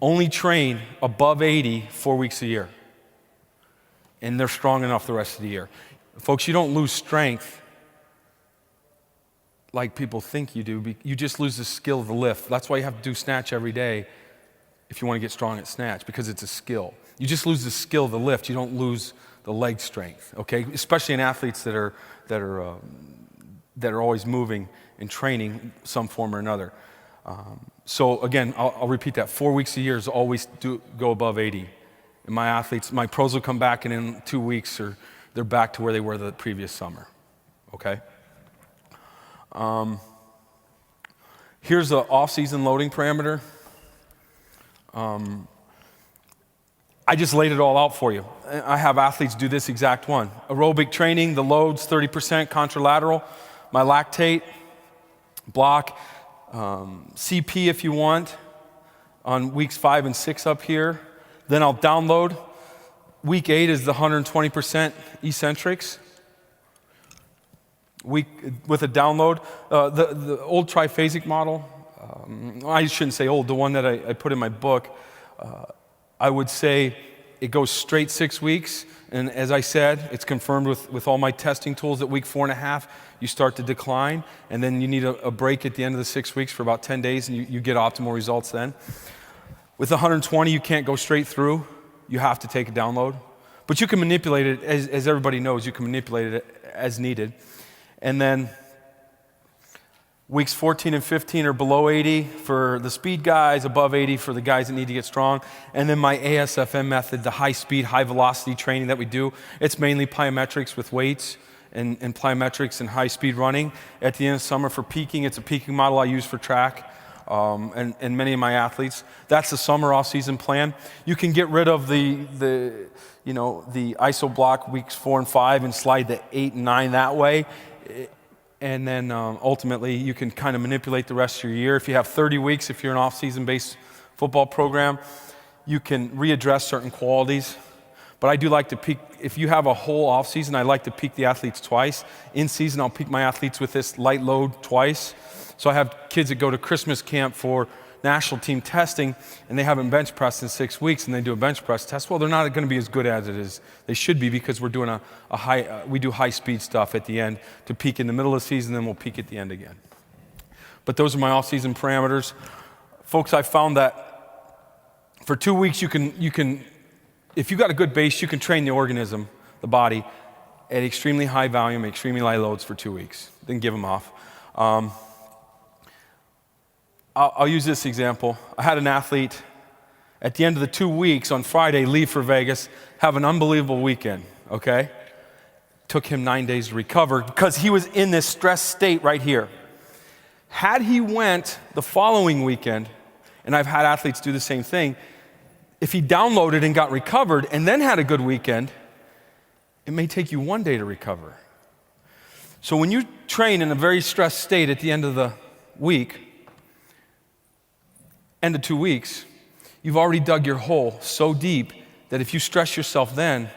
only train above 80 4 weeks a year. And they're strong enough the rest of the year. Folks, you don't lose strength like people think you do. You just lose the skill of the lift. That's why you have to do snatch every day if you want to get strong at snatch, because it's a skill. You just lose the skill of the lift. You don't lose the leg strength, okay? Especially in athletes that are always moving and training some form or another. So again, I'll repeat that. 4 weeks a year is always go above 80. And my athletes, my pros will come back and in 2 weeks they're back to where they were the previous summer, okay? Here's the off-season loading parameter. I just laid it all out for you. I have athletes do this exact one. Aerobic training, the loads 30%, contralateral. My lactate block, CP if you want, on weeks 5 and 6 up here. Then I'll download. Week 8 is the 120% eccentrics. Week with a download. The old triphasic model, I shouldn't say old, the one that I put in my book, I would say it goes straight 6 weeks. And as I said, it's confirmed with all my testing tools at week 4.5, you start to decline. And then you need a break at the end of the 6 weeks for about 10 days, and you get optimal results then. With 120, you can't go straight through. You have to take a download. But you can manipulate it, as everybody knows, you can manipulate it as needed. And then weeks 14 and 15 are below 80 for the speed guys, above 80 for the guys that need to get strong. And then my ASFM method, the high speed, high velocity training that we do, it's mainly plyometrics with weights and plyometrics and high speed running. At the end of summer for peaking, it's a peaking model I use for track and many of my athletes. That's the summer off-season plan. You can get rid of the ISO block weeks 4 and 5 and slide the 8 and 9 that way. And then ultimately, you can kind of manipulate the rest of your year. If you have 30 weeks, if you're an off-season based football program, you can readdress certain qualities. But I do like to peak, if you have a whole off-season, I like to peak the athletes twice. In season, I'll peak my athletes with this light load twice. So I have kids that go to Christmas camp for national team testing, and they haven't bench pressed in 6 weeks, and they do a bench press test. Well, they're not going to be as good as it is they should be, because we're doing we do high speed stuff at the end to peak in the middle of the season, then we'll peak at the end again. But those are my off-season parameters. Folks, I found that for 2 weeks you can, if you got a good base, you can train the organism, the body, at extremely high volume, extremely high loads for 2 weeks. Then give them off. I'll use this example. I had an athlete at the end of the 2 weeks on Friday leave for Vegas, have an unbelievable weekend, okay? Took him 9 days to recover because he was in this stress state right here. Had he went the following weekend, and I've had athletes do the same thing, if he downloaded and got recovered and then had a good weekend, it may take you 1 day to recover. So when you train in a very stressed state at the end of the week, end of 2 weeks, you've already dug your hole so deep that if you stress yourself then,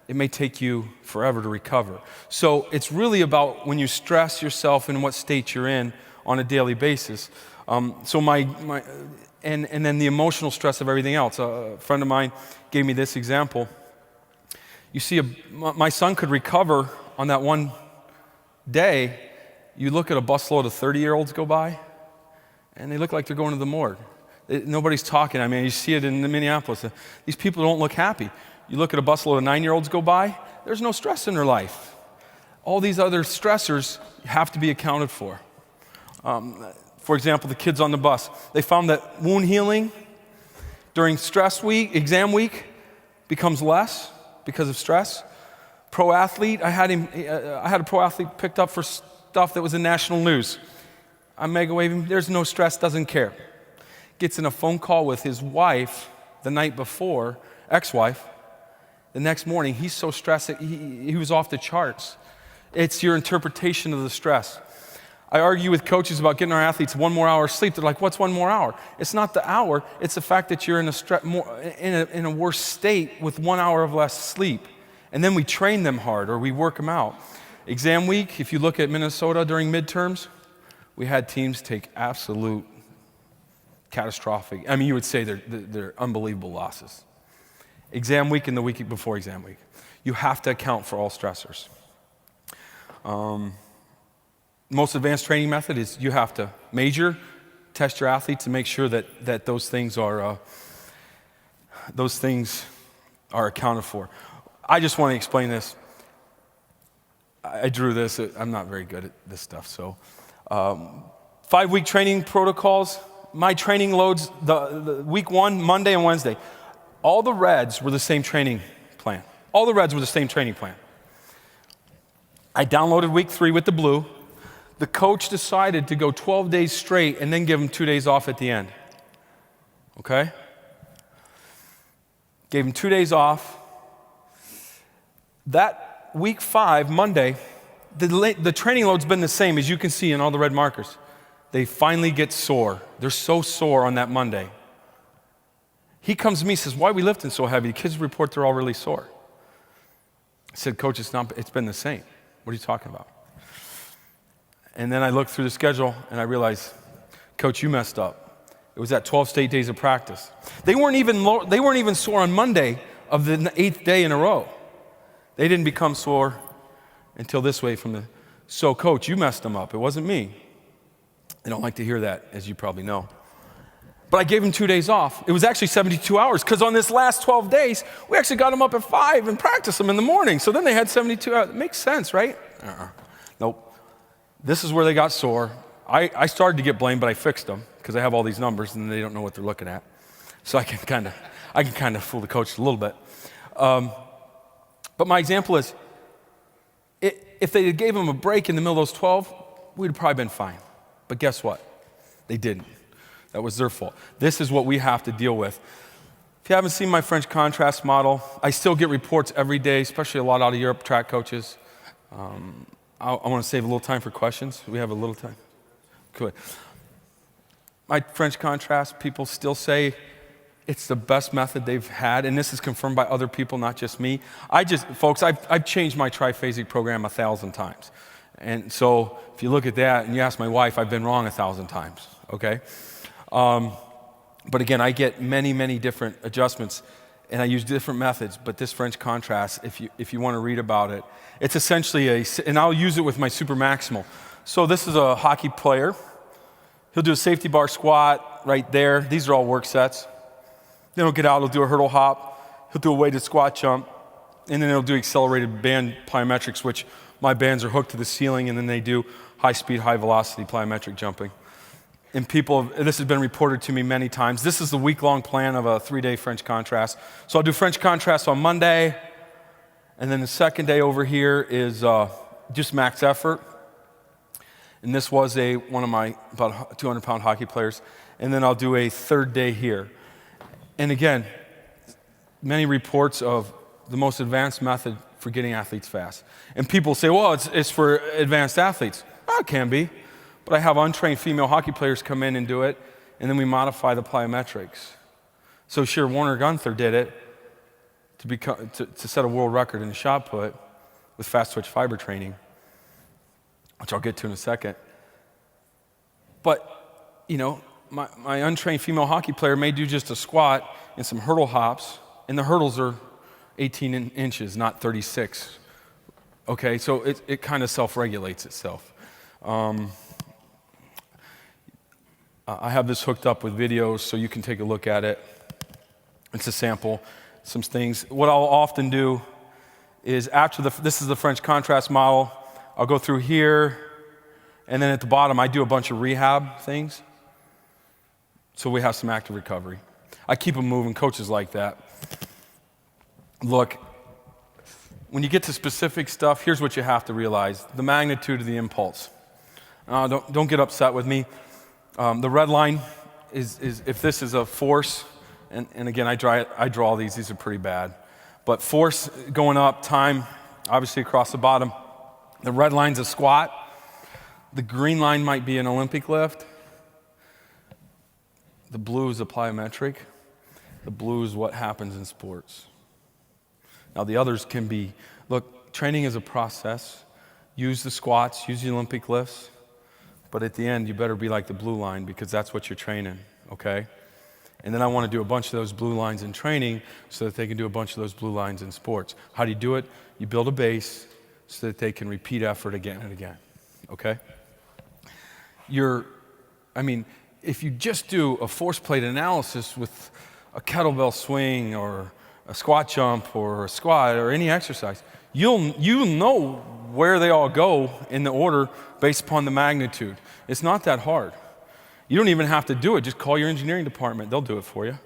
it may take you forever to recover. So it's really about when you stress yourself and what state you're in on a daily basis. And then the emotional stress of everything else. A friend of mine gave me this example. You see, my son could recover on that one day. You look at a busload of 30-year-olds go by, and they look like they're going to the morgue. Nobody's talking. I mean, you see it in Minneapolis. These people don't look happy. You look at a busload of 9-year-olds go by, there's no stress in their life. All these other stressors have to be accounted for. For example, the kids on the bus, they found that wound healing during stress week, exam week, becomes less because of stress. Pro athlete, I had a pro athlete picked up for stuff that was in national news. I'm mega waving, there's no stress, doesn't care. Gets in a phone call with his wife the night before, ex-wife. The next morning, he's so stressed that he was off the charts. It's your interpretation of the stress. I argue with coaches about getting our athletes 1 more hour of sleep. They're like, what's 1 more hour? It's not the hour. It's the fact that you're in a worse state with 1 hour of less sleep. And then we train them hard or we work them out. Exam week, if you look at Minnesota during midterms, we had teams take absolute catastrophic. I mean, you would say they're unbelievable losses. Exam week and the week before exam week. You have to account for all stressors. Most advanced training method is you have to major, test your athletes to make sure that those things are accounted for. I just want to explain this. I drew this. I'm not very good at this stuff. So 5-week training protocols. My training loads, the week 1, Monday and Wednesday. All the reds were the same training plan. All the reds were the same training plan. I downloaded week 3 with the blue. The coach decided to go 12 days straight and then give him 2 days off at the end. Okay? Gave him 2 days off. That week 5, Monday, the training load's been the same, as you can see in all the red markers. They finally get sore. They're so sore on that Monday. He comes to me and says, why are we lifting so heavy? The kids report they're all really sore. I said, Coach, it's been the same. What are you talking about? And then I looked through the schedule and I realized, Coach, you messed up. It was at 12 straight days of practice. They weren't even sore on Monday of the 8th day in a row. They didn't become sore until this way from the, so Coach, you messed them up. It wasn't me. They don't like to hear that, as you probably know. But I gave them 2 days off. It was actually 72 hours, because on this last 12 days, we actually got them up at 5 and practiced them in the morning. So then they had 72 hours. It makes sense, right? Nope. This is where they got sore. I started to get blamed, but I fixed them, because I have all these numbers, and they don't know what they're looking at. So I can kind of fool the coach a little bit. But my example is, if they gave them a break in the middle of those 12, we'd have probably been fine. But guess what? They didn't. That was their fault. This is what we have to deal with. If you haven't seen my French contrast model, I still get reports every day, especially a lot out of Europe track coaches. I want to save a little time for questions. We have a little time. Good. My French contrast, people still say it's the best method they've had, and this is confirmed by other people, not just me. Folks, I've changed my triphasic program 1,000 times. And so if you look at that and you ask my wife, I've been wrong 1,000 times, okay? But again, I get many, many different adjustments, and I use different methods, but this French contrast, if you want to read about it, it's essentially and I'll use it with my super maximal. So this is a hockey player. He'll do a safety bar squat right there. These are all work sets. Then he'll get out, he'll do a hurdle hop, he'll do a weighted squat jump, and then he'll do accelerated band plyometrics, which my bands are hooked to the ceiling, and then they do high-speed, high-velocity plyometric jumping. And this has been reported to me many times. This is the week-long plan of a 3-day French contrast. So I'll do French contrast on Monday, and then the second day over here is just max effort. And this was one of my about 200-pound hockey players. And then I'll do a third day here. And again, many reports of the most advanced method for getting athletes fast. And people say, well, it's for advanced athletes. Well, it can be. But I have untrained female hockey players come in and do it, and then we modify the plyometrics. So sure, Warner Gunther did it to set a world record in shot put with fast twitch fiber training, which I'll get to in a second. But, my untrained female hockey player may do just a squat and some hurdle hops, and the hurdles are 18 inches, not 36. Okay, so it kind of self-regulates itself. I have this hooked up with videos so you can take a look at it. It's a sample, some things. What I'll often do is this is the French contrast model. I'll go through here, and then at the bottom I do a bunch of rehab things. So we have some active recovery. I keep them moving, coaches like that. Look, when you get to specific stuff, here's what you have to realize: the magnitude of the impulse. Don't get upset with me. The red line is if this is a force, and again, I draw these. These are pretty bad. But force going up, time, obviously across the bottom. The red line's a squat. The green line might be an Olympic lift. The blue is a plyometric. The blue is what happens in sports. Now the others can be, look, training is a process. Use the squats, use the Olympic lifts. But at the end, you better be like the blue line, because that's what you're training, okay? And then I want to do a bunch of those blue lines in training so that they can do a bunch of those blue lines in sports. How do you do it? You build a base so that they can repeat effort again and again, okay? If you just do a force plate analysis with a kettlebell swing or squat jump or a squat or any exercise, you'll know where they all go in the order based upon the magnitude. It's not that hard. You don't even have to do it. Just call your engineering department. They'll do it for you.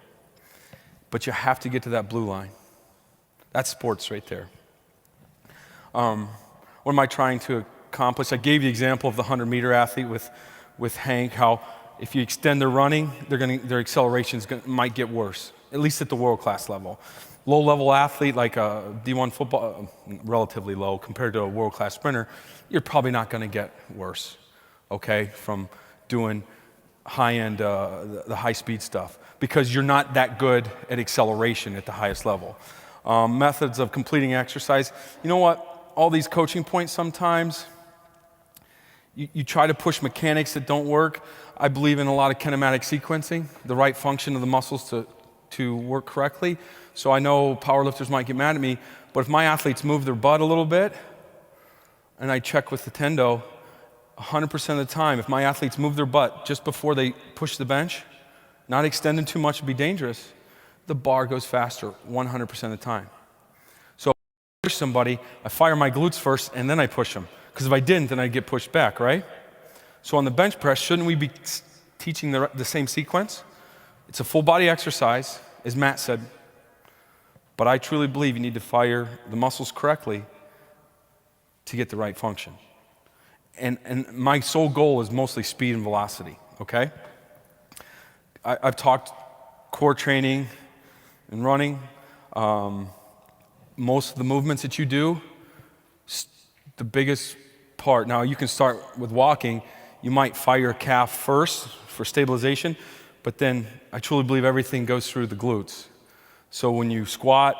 But you have to get to that blue line. That's sports right there. What am I trying to accomplish? I gave the example of the 100-meter athlete with Hank, how if you extend their running, their accelerations might get worse, at least at the world-class level. Low-level athlete like a D1 football, relatively low compared to a world-class sprinter, you're probably not going to get worse, okay, from doing high-end, the high-speed stuff, because you're not that good at acceleration at the highest level. Methods of completing exercise. You know what? All these coaching points sometimes, you try to push mechanics that don't work. I believe in a lot of kinematic sequencing, the right function of the muscles to work correctly. So I know powerlifters might get mad at me, but if my athletes move their butt a little bit, and I check with the tendo, 100% of the time, if my athletes move their butt just before they push the bench, not extending too much would be dangerous, the bar goes faster 100% of the time. So if I push somebody, I fire my glutes first, and then I push them. Because if I didn't, then I'd get pushed back, right? So on the bench press, shouldn't we be teaching the same sequence? It's a full body exercise, as Matt said. But I truly believe you need to fire the muscles correctly to get the right function. And my sole goal is mostly speed and velocity, okay? I've talked core training and running. Most of the movements that you do, the biggest part, now you can start with walking, you might fire your calf first for stabilization, but then I truly believe everything goes through the glutes. So when you squat,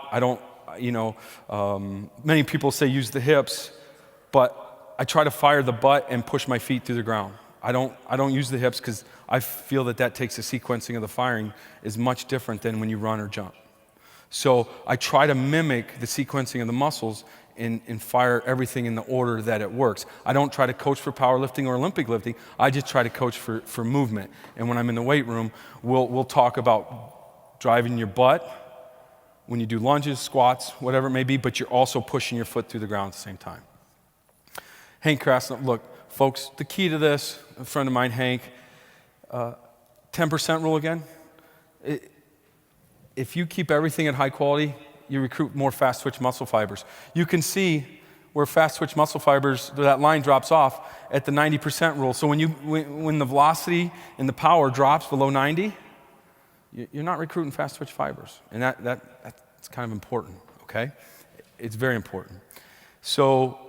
many people say use the hips, but I try to fire the butt and push my feet through the ground. I don't use the hips because I feel that takes the sequencing of the firing is much different than when you run or jump. So I try to mimic the sequencing of the muscles and fire everything in the order that it works. I don't try to coach for powerlifting or Olympic lifting. I just try to coach for movement. And when I'm in the weight room, we'll talk about driving your butt when you do lunges, squats, whatever it may be, but you're also pushing your foot through the ground at the same time. Hank Krasnov, look, folks, the key to this, a friend of mine, Hank, 10% rule again. If you keep everything at high quality, you recruit more fast twitch muscle fibers. You can see where fast twitch muscle fibers, that line drops off at the 90% rule. So when the velocity and the power drops below 90, you're not recruiting fast twitch fibers. And that's kind of important, okay? It's very important. So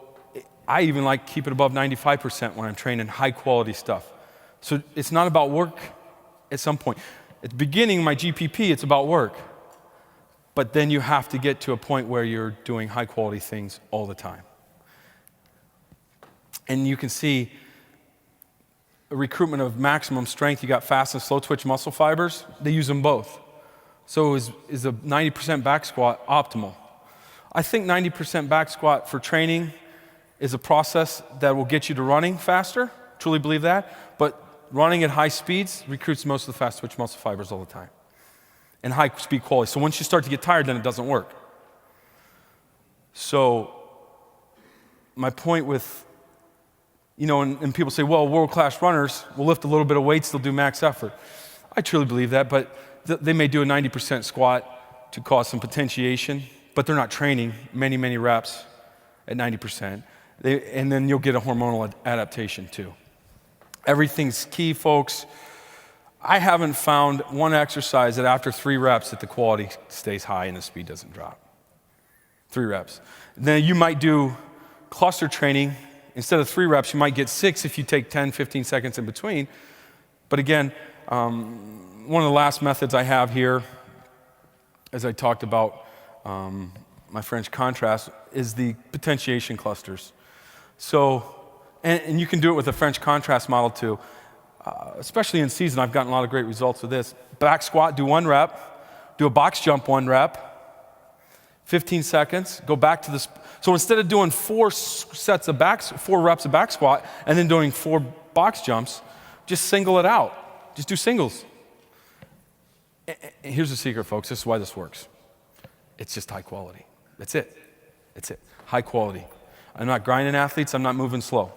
I even like to keep it above 95% when I'm training high quality stuff. So it's not about work at some point. At the beginning of my GPP, it's about work. But then you have to get to a point where you're doing high quality things all the time. And you can see a recruitment of maximum strength. You got fast and slow twitch muscle fibers. They use them both. So is a 90% back squat optimal? I think 90% back squat for training is a process that will get you to running faster. Truly believe that. But running at high speeds recruits most of the fast twitch muscle fibers all the time. And high speed quality. So once you start to get tired, then it doesn't work. So my point with, and people say, well, world-class runners will lift a little bit of weights, they'll do max effort. I truly believe that, but they may do a 90% squat to cause some potentiation, but they're not training many, many reps at 90%. And then you'll get a hormonal adaptation too. Everything's key, folks. I haven't found one exercise that after 3 reps that the quality stays high and the speed doesn't drop. 3 reps. Then you might do cluster training. Instead of 3 reps, you might get 6 if you take 10, 15 seconds in between. But again, one of the last methods I have here, as I talked about my French contrast, is the potentiation clusters. So, and you can do it with a French contrast model too. Especially in season, I've gotten a lot of great results with this. Back squat, do 1 rep. Do a box jump, 1 rep. 15 seconds, go back to this. So instead of doing 4 reps of back squat and then doing 4 box jumps, just single it out. Just do singles. And here's the secret, folks. This is why this works. It's just high quality. That's it. That's it. High quality. I'm not grinding athletes. I'm not moving slow.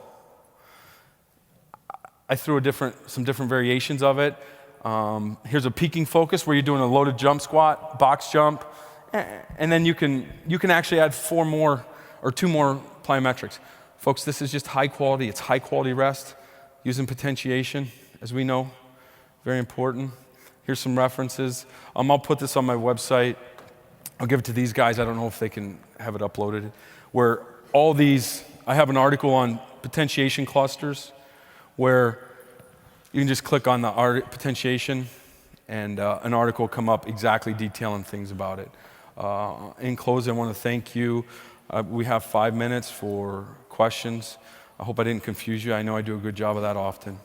I threw some different variations of it. Here's a peaking focus where you're doing a loaded jump squat, box jump, and then you can actually add 4 more or 2 more plyometrics. Folks, this is just high quality. It's high quality rest using potentiation, as we know, very important. Here's some references. I'll put this on my website. I'll give it to these guys. I don't know if they can have it uploaded. Where all these, I have an article on potentiation clusters where you can just click on the potentiation and an article will come up exactly detailing things about it. In closing, I want to thank you. We have 5 minutes for questions. I hope I didn't confuse you. I know I do a good job of that often.